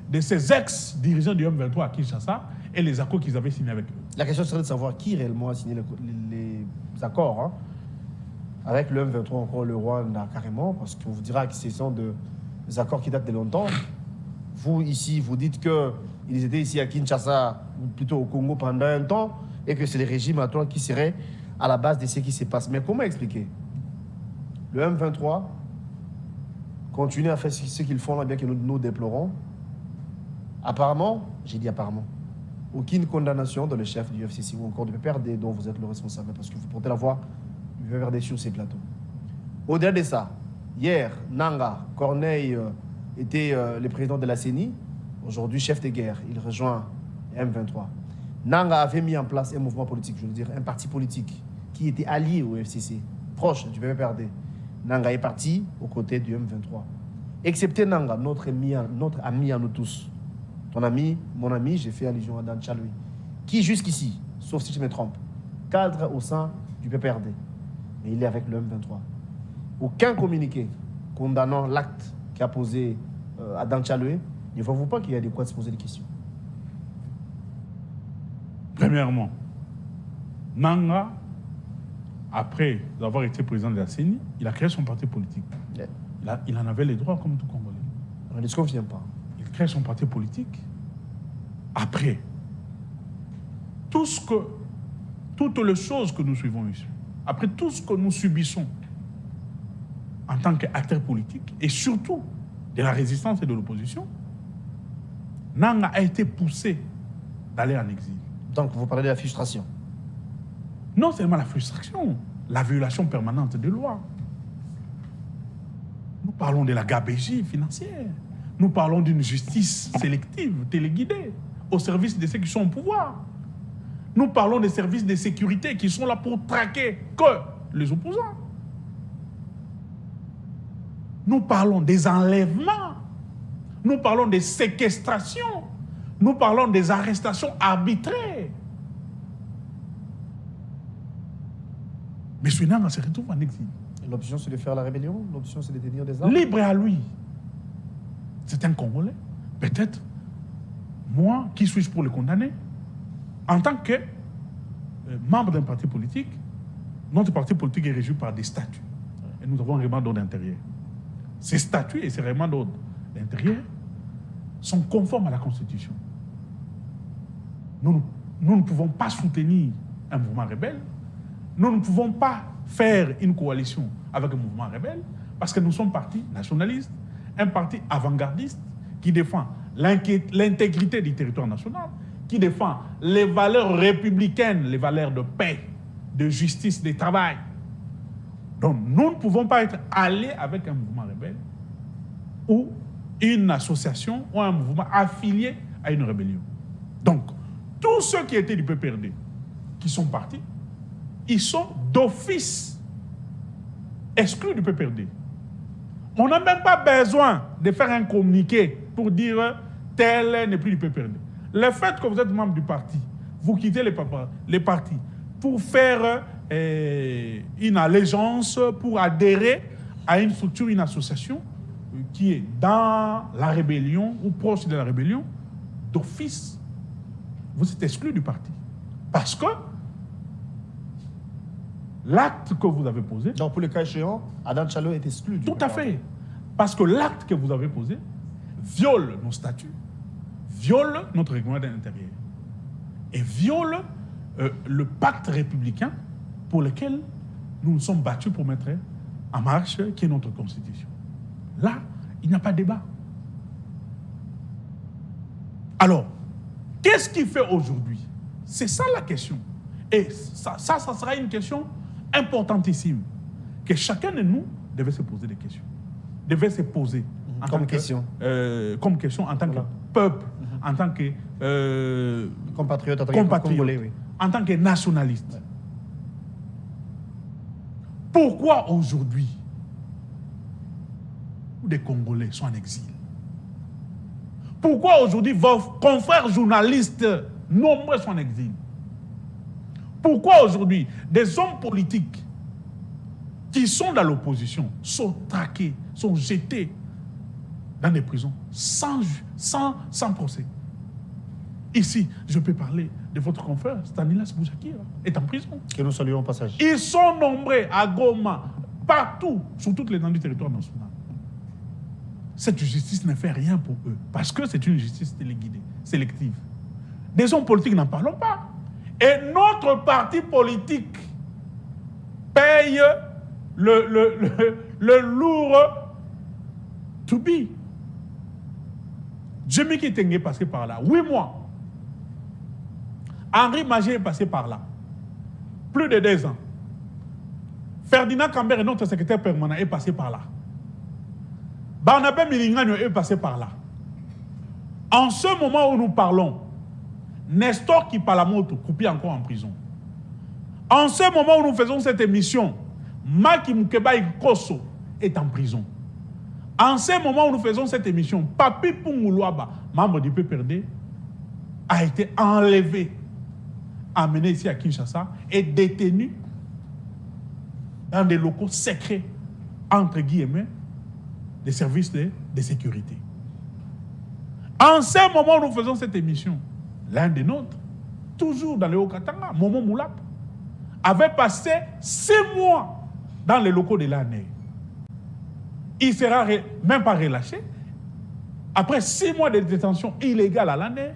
de ces ex-dirigeants du M23 à Kinshasa et les accords qu'ils avaient signés avec eux. La question serait de savoir qui réellement a signé les accords. Hein. Avec le M23, encore le Rwanda carrément, parce qu'on vous dira que ce sont des accords qui datent de longtemps. Vous, ici, vous dites qu'ils étaient ici à Kinshasa, ou plutôt au Congo pendant un temps, et que c'est les régimes à toi qui seraient à la base de ce qui se passe. Mais comment expliquer? Le M23 continue à faire ce qu'ils font là, bien que nous déplorons. Apparemment, j'ai dit apparemment, aucune condamnation de le chef du FCC ou encore du PPRD dont vous êtes le responsable, parce que vous portez la voix du PPRD sur ces plateaux. Au-delà de ça, hier, Nanga Corneille était le président de la CENI, aujourd'hui chef de guerre, il rejoint M23. Nanga avait mis en place un mouvement politique, je veux dire, un parti politique qui était allié au FCC, proche du PPRD. Nanga est parti aux côtés du M23. Excepté Nanga, notre ami à nous tous. Ton ami, mon ami, j'ai fait allusion à Dan Chaloui, qui jusqu'ici, sauf si je me trompe, cadre au sein du PPRD. Mais il est avec le M23. Aucun communiqué condamnant l'acte qu'a posé Adam Chaloui. Ne voyez-vous pas qu'il y a de quoi se poser des questions? Premièrement, Nanga, après avoir été président de la CENI, il a créé son parti politique. Yeah. Il en avait les droits comme tout Congolais. On ne se confirme pas. Il crée son parti politique. Après, toutes les choses que nous suivons ici, après tout ce que nous subissons en tant qu'acteurs politiques, et surtout de la résistance et de l'opposition, Nanga a été poussé d'aller en exil. Donc vous parlez de la frustration? Non seulement la frustration, la violation permanente des lois. Nous parlons de la gabegie financière. Nous parlons d'une justice sélective, téléguidée, au service de ceux qui sont au pouvoir. Nous parlons des services de sécurité qui sont là pour traquer que les opposants. Nous parlons des enlèvements. Nous parlons des séquestrations. Nous parlons des arrestations arbitraires. M. Nanga se retrouve en exil. L'option, c'est de faire la rébellion? L'option, c'est de tenir des armes? Libre à lui. C'est un Congolais. Peut-être, moi, qui suis-je pour le condamner? En tant que membre d'un parti politique, notre parti politique est régi par des statuts. Et nous avons un règlement d'ordre intérieur. Ces statuts et ces règlements d'ordre intérieur sont conformes à la Constitution. Nous ne pouvons pas soutenir un mouvement rebelle. Nous ne pouvons pas faire une coalition avec un mouvement rebelle parce que nous sommes partis nationalistes, un parti avant-gardiste qui défend l'intégrité du territoire national, qui défend les valeurs républicaines, les valeurs de paix, de justice, de travail. Donc nous ne pouvons pas être alliés avec un mouvement rebelle ou une association ou un mouvement affilié à une rébellion. Donc, tous ceux qui étaient du PPRD, qui sont partis, ils sont d'office exclus du PPRD. On n'a même pas besoin de faire un communiqué pour dire tel n'est plus du PPRD. Le fait que vous êtes membre du parti vous quittez les partis pour faire une allégeance, pour adhérer à une structure, une association qui est dans la rébellion ou proche de la rébellion, d'office, vous êtes exclu du parti. Parce que l'acte que vous avez posé... Donc, pour le cas échéant, Adan Tchalo est exclu. Tout à fait. Parce que l'acte que vous avez posé viole nos statuts, viole notre règlement intérieur et viole le pacte républicain pour lequel nous nous sommes battus pour mettre en marche, qui est notre constitution. Là, il n'y a pas de débat. Alors, qu'est-ce qu'il fait aujourd'hui? C'est ça la question. Et ça sera une question importantissime que chacun de nous devait se poser des questions. Devait se poser comme question en tant que peuple, en tant que compatriote, Congolais, oui. En tant que nationaliste. Ouais. Pourquoi aujourd'hui des Congolais sont en exil? Pourquoi aujourd'hui vos confrères journalistes nombreux sont en exil? Pourquoi aujourd'hui des hommes politiques qui sont dans l'opposition sont traqués, sont jetés dans des prisons sans procès? Ici, je peux parler de votre confrère Stanislas Bouzaki, est en prison. Que nous saluons au passage. Ils sont nombreux à Goma, partout, sur toutes les étendues du territoire national. Cette justice ne fait rien pour eux, parce que c'est une justice téléguidée, sélective. Des hommes politiques n'en parlons pas. Et notre parti politique paye le lourd to be. Jimmy Kitenge est passé par là, 8 mois. Henri Magé est passé par là, plus de 2 ans. Ferdinand Cambert, notre secrétaire permanent, est passé par là. Barnabé Milingano est passé par là. En ce moment où nous parlons, Nestor Kipalamoto, coupé encore en prison. En ce moment où nous faisons cette émission, Maki Mukeba Koso est en prison. En ce moment où nous faisons cette émission, Papi Punguluaba, membre du PPRD, a été enlevé, amené ici à Kinshasa et détenu dans des locaux secrets, entre guillemets, des services de sécurité. En ce moment où nous faisons cette émission, l'un des nôtres, toujours dans le Haut-Katanga, Momo Moulap, avait passé 6 mois dans les locaux de l'année. Il ne sera même pas relâché. Après 6 mois de détention illégale à l'année,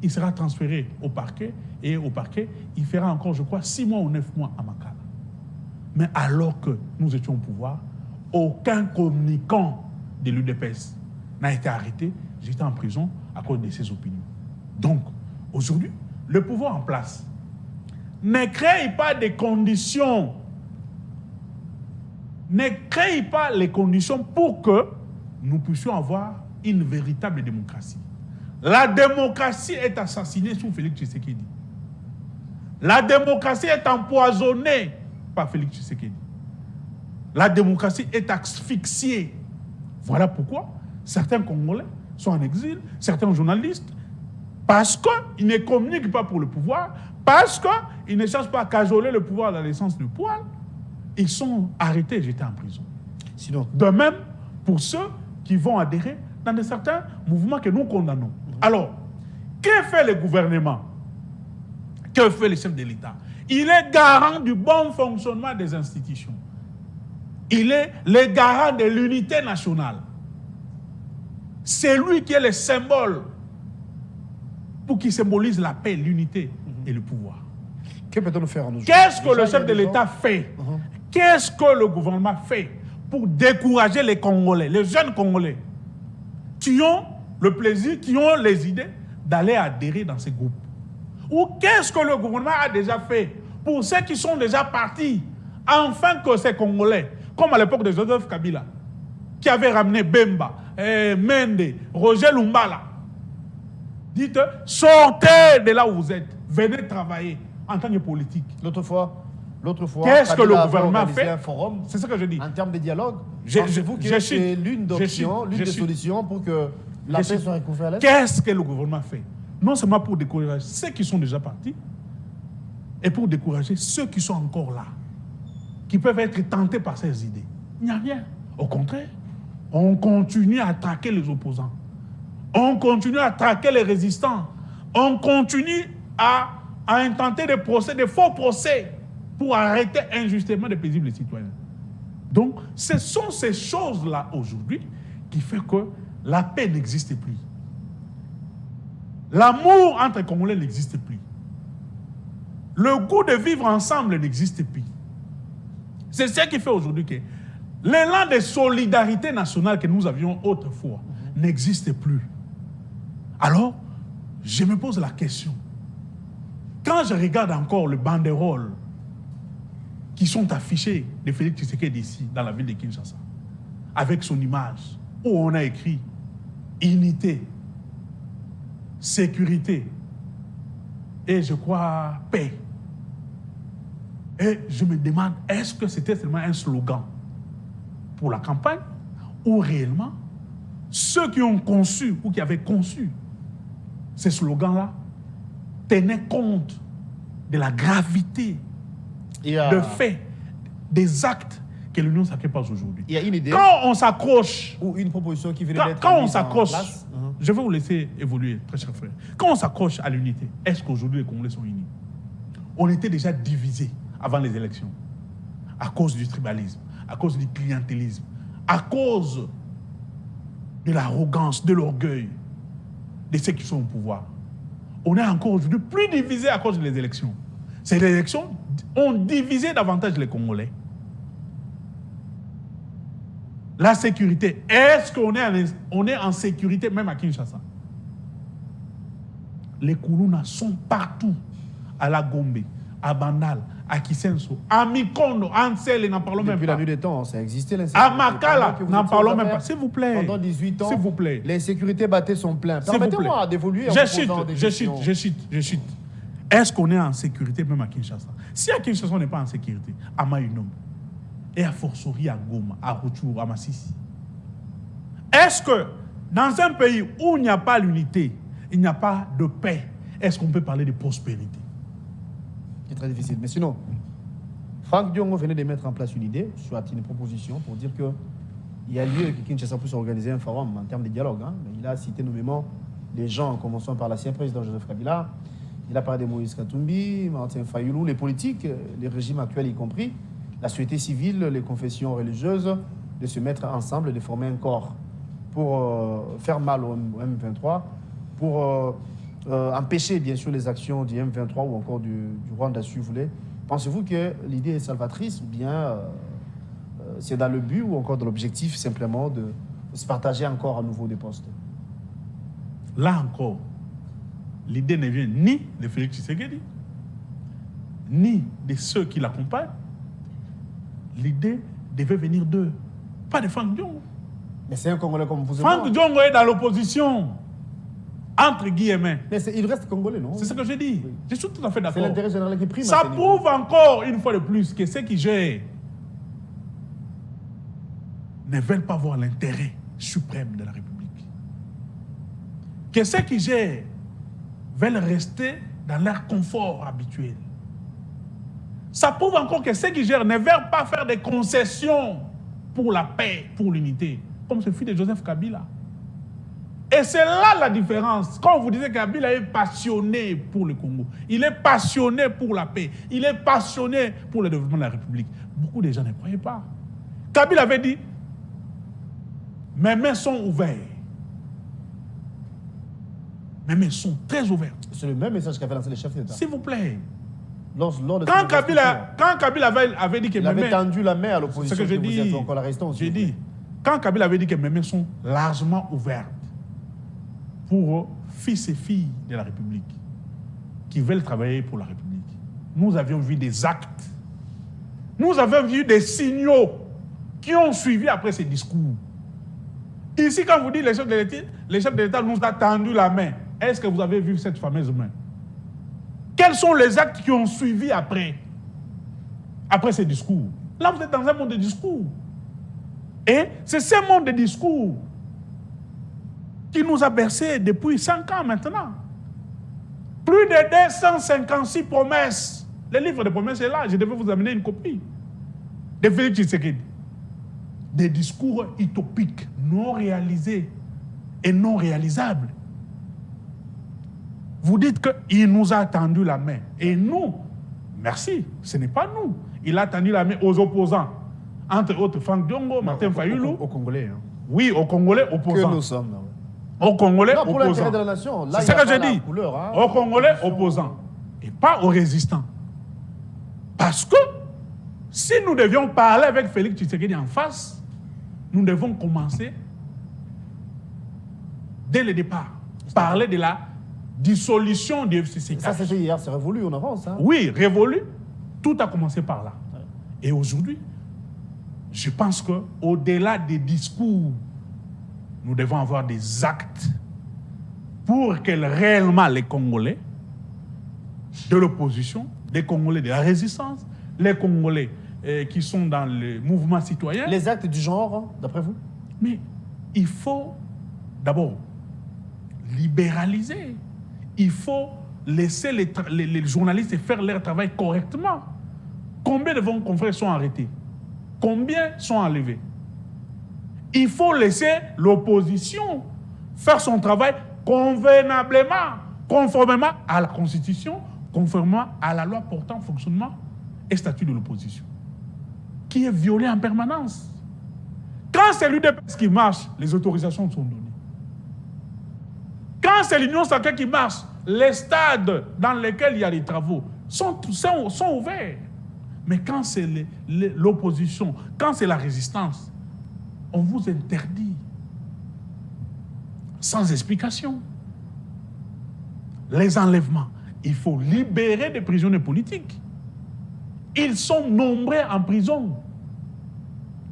il sera transféré au parquet. Et au parquet, il fera encore, je crois, 6 mois ou 9 mois à Makala. Mais alors que nous étions au pouvoir, aucun communicant de l'UDPS n'a été arrêté. J'étais en prison à cause de ses opinions. Donc, aujourd'hui, le pouvoir en place ne crée pas des conditions, ne crée pas les conditions pour que nous puissions avoir une véritable démocratie. La démocratie est assassinée sous Félix Tshisekedi. La démocratie est empoisonnée par Félix Tshisekedi. La démocratie est asphyxiée. Voilà pourquoi certains Congolais sont en exil, certains journalistes, parce qu'ils ne communiquent pas pour le pouvoir, parce qu'ils ne cherchent pas à cajoler le pouvoir dans l'essence du poil, ils sont arrêtés et jetés en prison. Sinon, de même pour ceux qui vont adhérer dans certains mouvements que nous condamnons. Alors, que fait le gouvernement? Que fait le chef de l'État? Il est garant du bon fonctionnement des institutions. Il est le garant de l'unité nationale. C'est lui qui est le symbole pour qu'il symbolise la paix, l'unité et le pouvoir. Que peut-on nous faire en nous? Qu'est-ce que le chef de l'État fait? Qu'est-ce que le gouvernement fait pour décourager les Congolais, les jeunes Congolais qui ont le plaisir, qui ont les idées d'aller adhérer dans ces groupes? Ou qu'est-ce que le gouvernement a déjà fait pour ceux qui sont déjà partis, afin que ces Congolais, comme à l'époque de Joseph Kabila, qui avait ramené Bemba, Mende, Roger Lumbala, dites, sortez de là où vous êtes, venez travailler en tant que politique. L'autre fois, qu'est-ce que le gouvernement a fait? Un forum. C'est ce que je dis. En termes de dialogue, pensez-vous que c'est l'une des solutions pour que la paix soit recouvrée à l'Est? Qu'est-ce que le gouvernement fait non seulement pour décourager ceux qui sont déjà partis, et pour décourager ceux qui sont encore là, qui peuvent être tentés par ces idées. Il n'y a rien. Au contraire, on continue à traquer les opposants. On continue à traquer les résistants. On continue à intenter des procès, des faux procès, pour arrêter injustement des paisibles citoyens. Donc, ce sont ces choses-là aujourd'hui qui font que la paix n'existe plus. L'amour entre Congolais n'existe plus. Le goût de vivre ensemble n'existe plus. C'est ce qui fait aujourd'hui que l'élan de solidarité nationale que nous avions autrefois n'existe plus. Alors, je me pose la question. Quand je regarde encore le banderole qui sont affichés de Félix Tshisekedi ici, dans la ville de Kinshasa, avec son image, où on a écrit unité, sécurité et je crois paix. Et je me demande, est-ce que c'était seulement un slogan pour la campagne ou réellement ceux qui ont conçu ou qui avaient conçu ces slogans-là tenaient compte de la gravité de faits, des actes que l'Union sacrée passe aujourd'hui. Il y a une idée. Quand on s'accroche, ou une proposition qui venait d'être quand on mise en s'accroche, place. je vais vous laisser évoluer, très cher frère. Quand on s'accroche à l'unité, est-ce qu'aujourd'hui les Congolais sont unis? On était déjà divisés avant les élections, à cause du tribalisme, à cause du clientélisme, à cause de l'arrogance, de l'orgueil de ceux qui sont au pouvoir. On est encore aujourd'hui plus divisés à cause des élections. Ces élections ont divisé davantage les Congolais. La sécurité, est-ce qu'on est en sécurité même à Kinshasa? Les Koulouna sont partout, à la Gombe, à Bandal, à Kisenso, à Mikondo, à Ansel, n'en parlons même pas. Depuis la nuit des temps, ça existait À Makala, n'en parlons même pas. S'il vous plaît. Pendant 18 ans, s'il vous plaît. l'insécurité battait son plein. Permettez-moi d'évoluer en posant des questions. Je cite. Est-ce qu'on est en sécurité même à Kinshasa? Si à Kinshasa, on n'est pas en sécurité, à Maïnom, et à fortiori à Goma, à Rutshuru, à Massissi, est-ce que dans un pays où il n'y a pas l'unité, il n'y a pas de paix, est-ce qu'on peut parler de prospérité? C'est très difficile. Mais sinon, Franck Diongo venait de mettre en place une idée, soit une proposition, pour dire qu'il y a lieu que Kinshasa puisse organiser un forum en termes de dialogue. Mais il a cité nommément les gens, en commençant par l'ancien président Joseph Kabila. Il a parlé de Moïse Katumbi, Martin Fayoulou, les politiques, les régimes actuels y compris, la société civile, les confessions religieuses, de se mettre ensemble, de former un corps pour faire mal au M23, pour empêcher bien sûr les actions du M23 ou encore du Rwanda, si vous voulez. Pensez-vous que l'idée est salvatrice ou bien c'est dans le but ou encore dans l'objectif simplement de se partager encore à nouveau des postes? Là encore, l'idée ne vient ni de Félix Tshisekedi, ni de ceux qui l'accompagnent. L'idée devait venir d'eux, pas de Franck Diongo. Mais c'est un Congolais comme vous. Franck Diongo est dans l'opposition, entre guillemets. Mais il reste Congolais, non? C'est ce que je dis. Oui. Je suis tout à fait d'accord. C'est l'intérêt général qui prime. Ça prouve encore une fois de plus que ceux qui gèrent ne veulent pas voir l'intérêt suprême de la République. Que ceux qui gèrent veulent rester dans leur confort habituel. Ça prouve encore que ceux qui gèrent ne veulent pas faire des concessions pour la paix, pour l'unité, comme ce fut de Joseph Kabila. Et c'est là la différence. Quand vous disiez que Kabila est passionné pour le Congo, il est passionné pour la paix, il est passionné pour le développement de la République. Beaucoup de gens ne croyaient pas. Kabila avait dit, mes mains sont ouvertes. Mes mains sont très ouvertes. C'est le même message qu'avait lancé le chef d'État. S'il vous plaît. Quand Kabila avait dit que il avait tendu la main à l'opposition, ce que j'ai dit, quand Kabila avait dit que mes mains sont largement ouvertes pour fils et filles de la République qui veulent travailler pour la République, nous avions vu des actes, nous avions vu des signaux qui ont suivi après ces discours. Ici, quand vous dites les chefs de l'État nous ont tendu la main, est-ce que vous avez vu cette fameuse main? Quels sont les actes qui ont suivi après ces discours? Là, vous êtes dans un monde de discours. Et c'est ce monde de discours qui nous a bercés depuis 5 ans maintenant. Plus de 256 promesses. Le livre de promesses est là, je devais vous amener une copie. De Félix Tshisekedi. Des discours utopiques, non réalisés et non réalisables. Vous dites qu'il nous a tendu la main. Et nous, merci, ce n'est pas nous. Il a tendu la main aux opposants. Entre autres, Franck Diongo, Martin Fayulu. Aux Congolais. Hein. Oui, aux Congolais opposants. Que nous sommes. Aux Congolais non, pour opposants. l'intérêt de la nation. Là, c'est ce que j'ai dit. Couleur, hein. Aux Congolais opposants. Et pas aux résistants. Parce que si nous devions parler avec Félix Tshisekedi en face, nous devons commencer dès le départ. Parler de la dissolution du FCC. Ça, c'était hier, c'est révolu, on avance. Hein. Oui, révolu. Tout a commencé par là. Ouais. Et aujourd'hui, je pense qu'au-delà des discours, nous devons avoir des actes pour que réellement les Congolais de l'opposition, les Congolais de la résistance, les Congolais qui sont dans le mouvement citoyen... Les actes du genre, hein, d'après vous? Mais il faut d'abord libéraliser. Il faut laisser les journalistes faire leur travail correctement. Combien de vos confrères sont arrêtés? Combien sont enlevés? Il faut laisser l'opposition faire son travail convenablement, conformément à la Constitution, conformément à la loi portant fonctionnement et statut de l'opposition, qui est violée en permanence. Quand c'est l'UDPS qui marche, les autorisations sont données. Quand c'est l'Union sacrée qui marche, les stades dans lesquels il y a des travaux sont ouverts. Mais quand c'est l'opposition, quand c'est la résistance, on vous interdit sans explication. Les enlèvements, il faut libérer des prisonniers politiques. Ils sont nombreux en prison.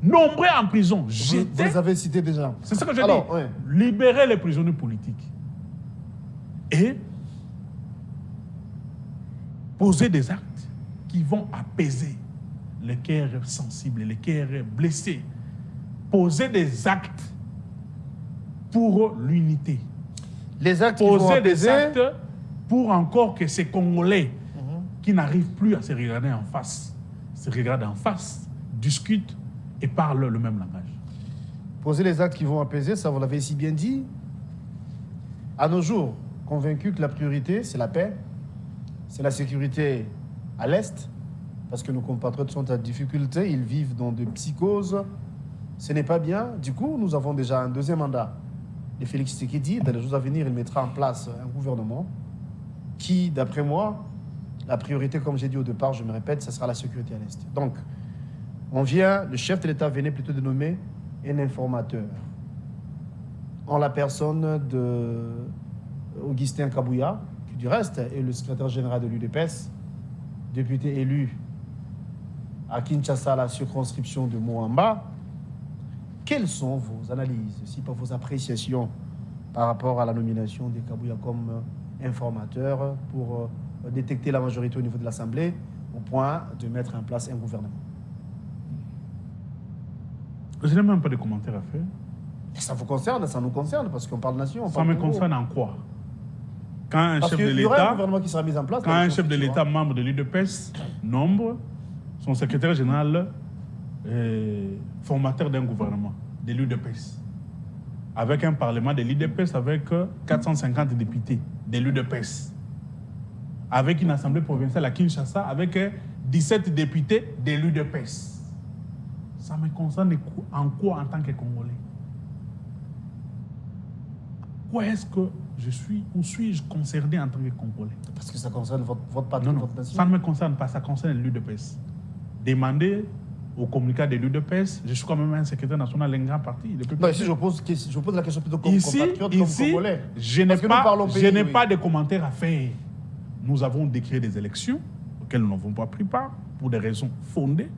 Nombreux en prison. Vous les avez cités déjà. C'est ce que je dis. Ouais. Libérer les prisonniers politiques. Et poser des actes qui vont apaiser les cœurs sensibles, les cœurs blessés. Poser des actes pour l'unité. Les actes poser qui vont apaiser... des actes pour encore que ces Congolais qui n'arrivent plus à se regarder en face, se regardent en face, discutent et parlent le même langage. Poser les actes qui vont apaiser, ça vous l'avez si bien dit. À nos jours, convaincus que la priorité, c'est la paix, c'est la sécurité à l'Est, parce que nos compatriotes sont en difficulté, ils vivent dans des psychoses. Ce n'est pas bien. Du coup, nous avons déjà un deuxième mandat de Félix Tshisekedi. Dans les jours à venir, il mettra en place un gouvernement qui, d'après moi, la priorité, comme j'ai dit au départ, je me répète, ce sera la sécurité à l'Est. Donc, le chef de l'État venait plutôt de nommer un informateur en la personne d'Augustin Kabouya, qui du reste est le secrétaire général de l'UDPS, député élu à Kinshasa, la circonscription de Moamba. Quelles sont vos analyses, si pas vos appréciations par rapport à la nomination de Kabouya comme informateur pour détecter la majorité au niveau de l'Assemblée au point de mettre en place un gouvernement? Je n'ai même pas de commentaires à faire. Ça vous concerne, ça nous concerne, parce qu'on parle nation. Ça me concerne en quoi? Quand un chef de l'État, il y aura un gouvernement qui sera mis en place. Quand un chef de l'État membre de l'UDPS nombre son secrétaire général formateur d'un gouvernement de l'UDPS, avec un parlement de l'UDPS avec 450 députés de l'UDPS, avec une assemblée provinciale à Kinshasa avec 17 députés de l'UDPS. Ça me concerne en quoi en tant que Congolais? Quoi est-ce que je suis, ou suis-je concerné en tant que Congolais? Parce que ça concerne votre patrie, votre nation. Ça ne me concerne pas, ça concerne l'UDPS. Demandez au communiqué de l'UDPS, je suis quand même un secrétaire national d'un grand parti. Non, ici, je pose la question plutôt comme compatriote, comme Congolais. Je n'ai pas de commentaires à faire. Nous avons décrété des élections auxquelles nous n'avons pas pris part pour des raisons fondées,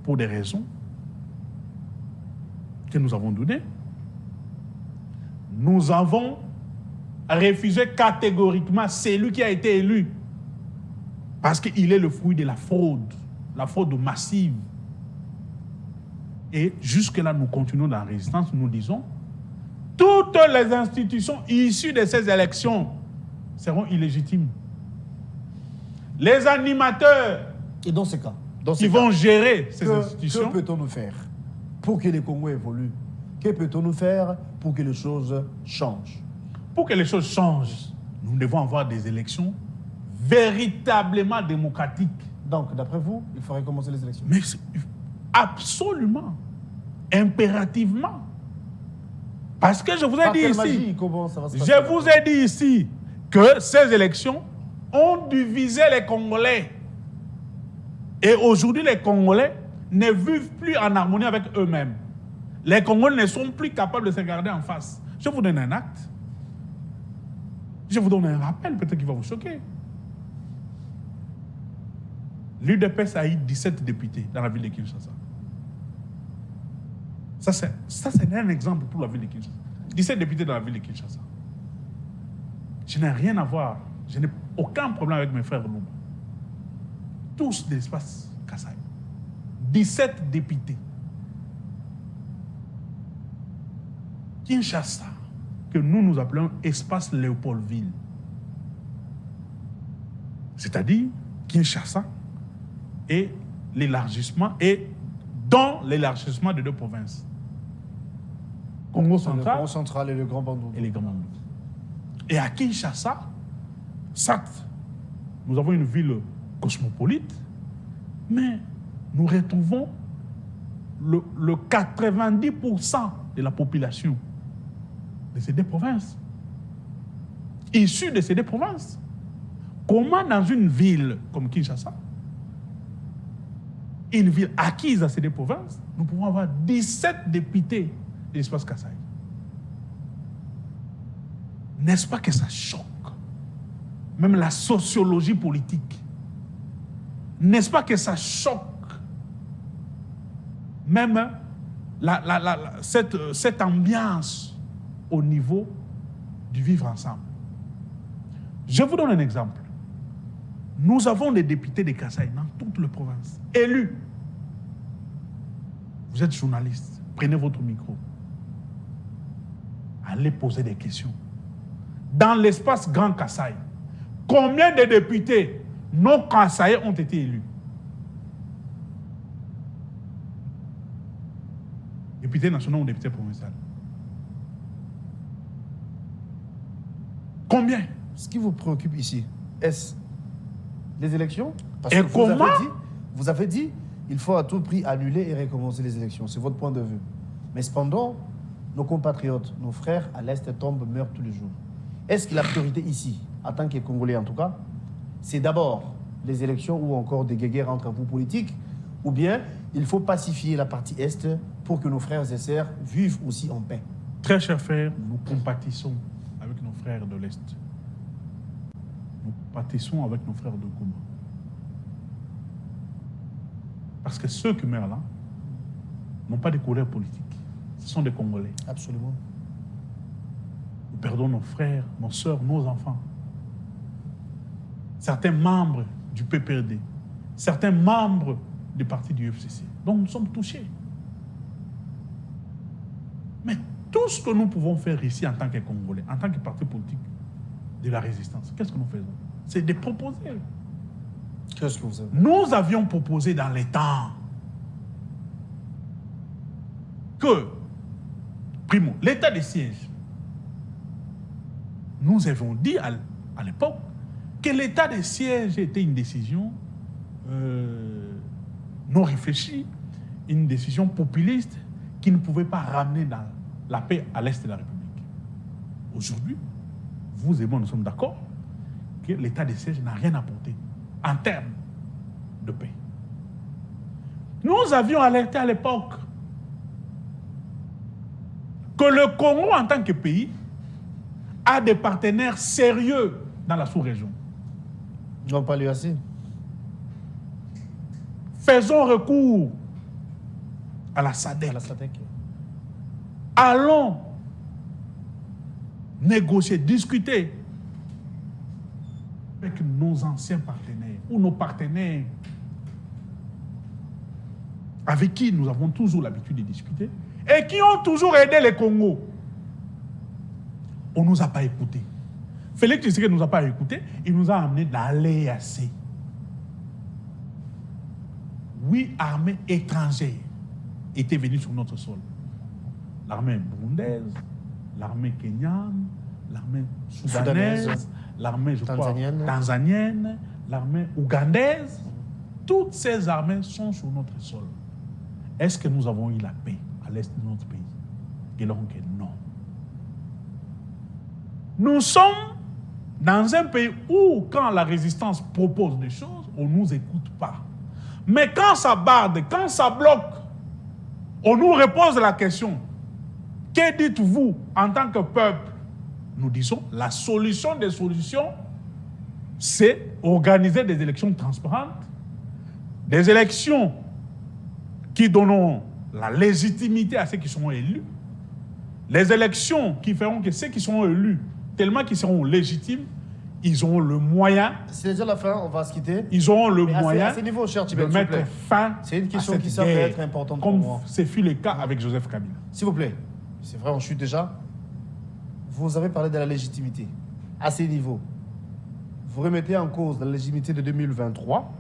pour des raisons que nous avons données. Nous avons refusé catégoriquement celui qui a été élu parce qu'il est le fruit de la fraude massive. Et jusque-là, nous continuons dans la résistance, nous disons, toutes les institutions issues de ces élections seront illégitimes. Les animateurs Et dans ces cas, qui vont gérer ces que institutions, peut-on nous faire pour que les Congos évoluent? Que peut-on nous faire pour que les choses changent? pour que les choses changent, nous devons avoir des élections véritablement démocratiques. Donc, d'après vous, il faudrait commencer les élections. Mais absolument, impérativement. Parce que je vous ai Par dit quelle ici, magie, comment ça va se passer? je vous ai dit ici que ces élections ont divisé les Congolais. Et aujourd'hui, les Congolais ne vivent plus en harmonie avec eux-mêmes. Les Congolais ne sont plus capables de se regarder en face. Je vous donne un acte. Je vous donne un rappel, peut-être qu'il va vous choquer. L'UDPS a eu 17 députés dans la ville de Kinshasa. Ça, c'est un exemple pour la ville de Kinshasa. 17 députés dans la ville de Kinshasa. Je n'ai rien à voir. Je n'ai aucun problème avec mes frères Lumba. Tous de l'espace Kasaï. 17 députés. Kinshasa, que nous appelons espace Léopoldville. C'est-à-dire Kinshasa et l'élargissement, et dans l'élargissement de deux provinces. Congo Le central Congo central et le Grand Bandundu. et les Grands Bandundu. Et à Kinshasa, certes, nous avons une ville cosmopolite, mais nous retrouvons le 90% de la population de ces deux provinces, issue de ces deux provinces. Comment dans une ville comme Kinshasa, une ville acquise à ces deux provinces, nous pouvons avoir 17 députés de l'espace Kasaï? N'est-ce pas que ça choque même la sociologie politique? N'est-ce pas que ça choque même cette ambiance au niveau du vivre ensemble? Je vous donne un exemple. Nous avons des députés de Kasaï dans toutes les provinces, élus. Vous êtes journaliste, prenez votre micro. Allez poser des questions. Dans l'espace Grand Kasaï, combien de députés non Kasaïs ont été élus? Députés nationaux ou députés provinciaux? Combien? Ce qui vous préoccupe ici, est-ce les élections? Parce Et que comment? vous avez dit, il faut à tout prix annuler et recommencer les élections. C'est votre point de vue. Mais cependant, nos compatriotes, nos frères à l'Est tombent, meurent tous les jours. Est-ce que la priorité ici, en tant que Congolais en tout cas, c'est d'abord les élections ou encore des guéguerres entre vous politiques, ou bien il faut pacifier la partie Est pour que nos frères et sœurs vivent aussi en paix? Très chers frères, nous compatissons avec nos frères de l'Est. Nous compatissons avec nos frères de Goma. Parce que ceux qui meurent là n'ont pas de couleur politique. Ce sont des Congolais. Absolument. Nous perdons nos frères, nos sœurs, nos enfants. Certains membres du PPRD, certains membres du parti du FCC. Donc nous sommes touchés. Mais tout ce que nous pouvons faire ici en tant que Congolais, en tant que parti politique de la résistance, qu'est-ce que nous faisons? C'est de proposer. Qu'est-ce que vous avez? Nous avions proposé dans les temps que, primo, l'état de siège, nous avions dit à l'époque que l'état de siège était une décision non réfléchie, une décision populiste qui ne pouvait pas ramener dans la paix à l'Est de la République. Aujourd'hui, vous et moi, nous sommes d'accord que l'état de siège n'a rien apporté en termes de paix. Nous avions alerté à l'époque que le Congo, en tant que pays, a des partenaires sérieux dans la sous-région. Ils n'ont pas lu assez. Faisons recours à la SADC. À la SADC. Allons négocier, discuter avec nos anciens partenaires ou nos partenaires avec qui nous avons toujours l'habitude de discuter et qui ont toujours aidé les Congos. On ne nous a pas écoutés. Félix Tshisekedi ne nous a pas écoutés, il nous a amené dans l'EAC. 8 armées étrangères étaient venues sur notre sol. L'armée burundaise, l'armée kenyane, l'armée soudanaise, l'armée tanzanienne, l'armée ougandaise. Toutes ces armées sont sur notre sol. Est-ce que nous avons eu la paix à l'est de notre pays? Et donc, non. Nous sommes dans un pays où, quand la résistance propose des choses, on ne nous écoute pas. Mais quand ça barde, quand ça bloque, on nous repose la question. Que dites-vous en tant que peuple? Nous disons, la solution des solutions, c'est organiser des élections transparentes, des élections qui donneront la légitimité à ceux qui seront élus, les élections qui feront que ceux qui seront élus, tellement qu'ils seront légitimes, ils auront le moyen. C'est déjà la fin, on va se quitter. Ils auront le moyen à ce niveau, cher de Tibet, mettre fin. C'est une question à cette qui semble guerre, être importante comme pour moi. ce fut le cas avec Joseph Kabila. S'il vous plaît, c'est vrai, on chute déjà. Vous avez parlé de la légitimité. À ces niveaux, vous remettez en cause la légitimité de 2023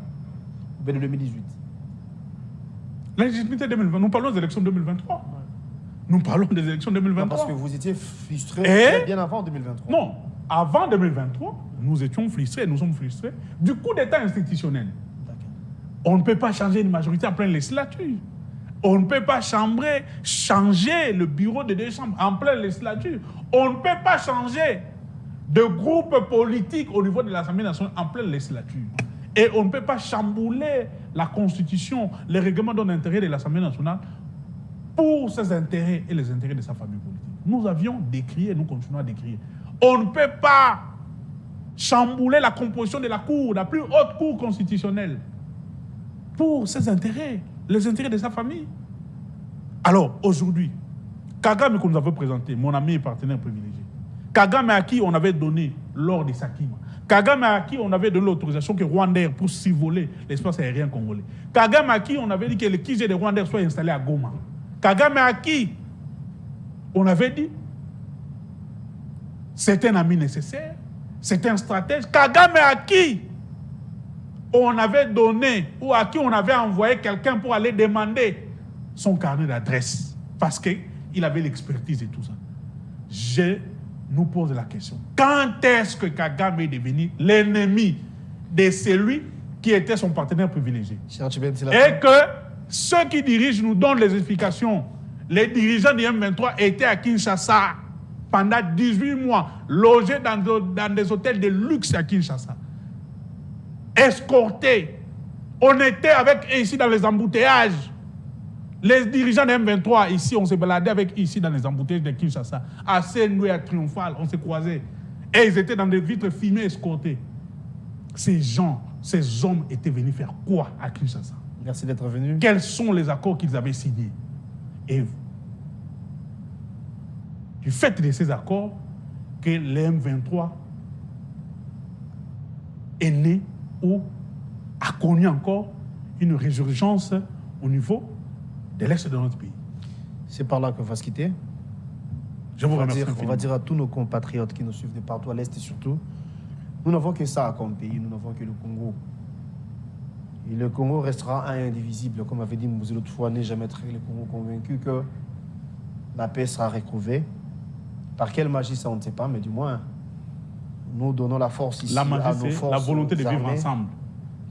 ou bien de 2018? La légitimité 2020, nous parlons des élections 2023. Nous parlons des élections 2023. Non, parce que vous étiez frustré bien avant 2023. Non, avant 2023, nous étions frustrés, nous sommes frustrés du coup d'État institutionnel. On ne peut pas changer une majorité en pleine législature. On ne peut pas changer le bureau des deux chambres en pleine législature. On ne peut pas changer de groupe politique au niveau de l'Assemblée nationale en pleine législature. Et on ne peut pas chambouler la Constitution, les règlements d'intérêt de l'Assemblée nationale pour ses intérêts et les intérêts de sa famille politique. Nous avions décrié et nous continuons à décrire. On ne peut pas chambouler la composition de la Cour, la plus haute Cour constitutionnelle, pour ses intérêts, les intérêts de sa famille. Alors, aujourd'hui, Kagame qu'on nous avait présenté, mon ami et partenaire privilégié, Kagame à qui on avait donné l'or de Sakima, Kagame à qui on avait donné l'autorisation que Rwandair pour survoler l'espace aérien congolais, Kagame à qui on avait dit que le QG de Rwandair soit installé à Goma, Kagame à qui on avait dit c'est un ami nécessaire, c'est un stratège, Kagame à qui on avait donné ou à qui on avait envoyé quelqu'un pour aller demander son carnet d'adresse parce qu'il avait l'expertise et tout ça. Je nous pose la question. Quand est-ce que Kagame est devenu l'ennemi de celui qui était son partenaire privilégié? Et que ceux qui dirigent nous donnent les explications. Les dirigeants du M23 étaient à Kinshasa pendant 18 mois, logés dans des hôtels de luxe à Kinshasa. Escortés. On était avec eux ici dans les embouteillages. Les dirigeants de M23 ici, on s'est baladé avec eux ici dans les embouteillages de Kinshasa. À Saint-Louis, à Triomphal, on s'est croisés. Et ils étaient dans des vitres fumées escortées. Ces gens, ces hommes étaient venus faire quoi à Kinshasa? Merci d'être venu. Quels sont les accords qu'ils avaient signés? Et du fait de ces accords, que le M23 est né ou a connu encore une résurgence au niveau de l'Est de notre pays. C'est par là qu'on va se quitter. Je vous remercie. On va dire à tous nos compatriotes qui nous suivent de partout à l'Est et surtout, nous n'avons que ça comme pays, nous n'avons que le Congo. Et le Congo restera un et indivisible. Comme avait dit Mouzé l'autre fois, n'est jamais très le Congo convaincu que la paix sera retrouvée. Par quelle magie, ça on ne sait pas, mais du moins, nous donnons la force ici la magie, à nos forces. C'est la volonté de vivre armées. ensemble.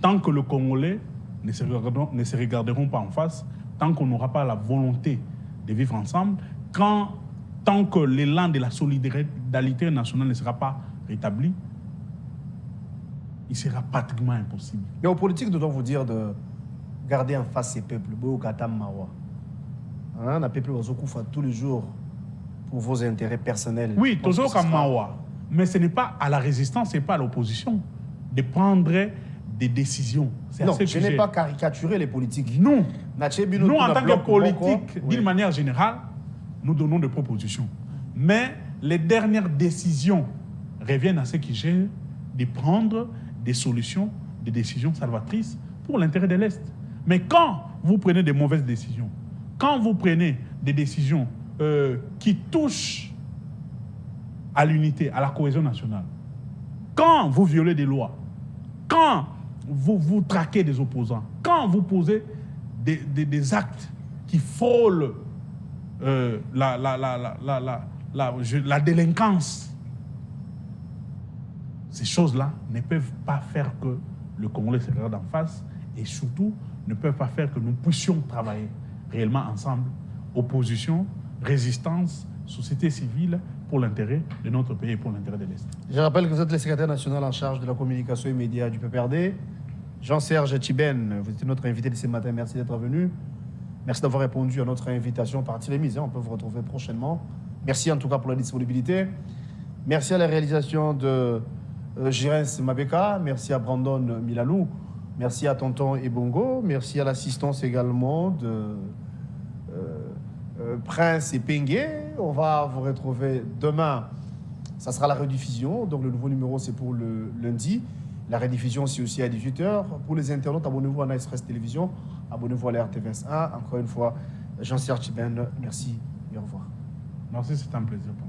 Tant que le Congolais ne se regarderont pas en face, tant qu'on n'aura pas la volonté de vivre ensemble, tant que l'élan de la solidarité nationale ne sera pas rétabli, il sera pratiquement impossible. Mais aux politiques, nous devons vous dire de garder en face ces peuples. Un peuple tous les jours pour vos intérêts personnels. Oui, toujours comme Mawa. Mais ce n'est pas à la résistance, ce n'est pas à l'opposition de prendre des décisions. Non, je n'ai pas caricaturé les politiques. Nous, en tant que politiques, d'une manière générale, nous donnons des propositions. Mais les dernières décisions reviennent à ceux qui gèrent de prendre des solutions, des décisions salvatrices pour l'intérêt de l'Est. Mais quand vous prenez des mauvaises décisions, quand vous prenez des décisions qui touchent à l'unité, à la cohésion nationale, Quand vous violez des lois, quand vous traquez des opposants, quand vous posez des actes qui frôlent la délinquance, ces choses-là ne peuvent pas faire que le Congolais se regarde en face et surtout ne peuvent pas faire que nous puissions travailler réellement ensemble, opposition, résistance, société civile, pour l'intérêt de notre pays et pour l'intérêt de l'Est. Je rappelle que vous êtes le secrétaire national en charge de la communication et médias du PPRD. Jean-Serge Tchiben, vous êtes notre invité de ce matin. Merci d'être venu. Merci d'avoir répondu à notre invitation par remise. On peut vous retrouver prochainement. Merci en tout cas pour la disponibilité. Merci à la réalisation de Jirens Mabeka. Merci à Brandon Milalou. Merci à Tonton Ebongo. Merci à l'assistance également de Prince et Pengue. On va vous retrouver demain. Ça sera la rediffusion. Donc le nouveau numéro, c'est pour le lundi. La rediffusion, c'est aussi à 18h. Pour les internautes, abonnez-vous à Nice Express Télévision. Abonnez-vous à la RTVS 1. Encore une fois, Jean-Serge Tchiben, merci et au revoir. Merci, c'est un plaisir pour moi.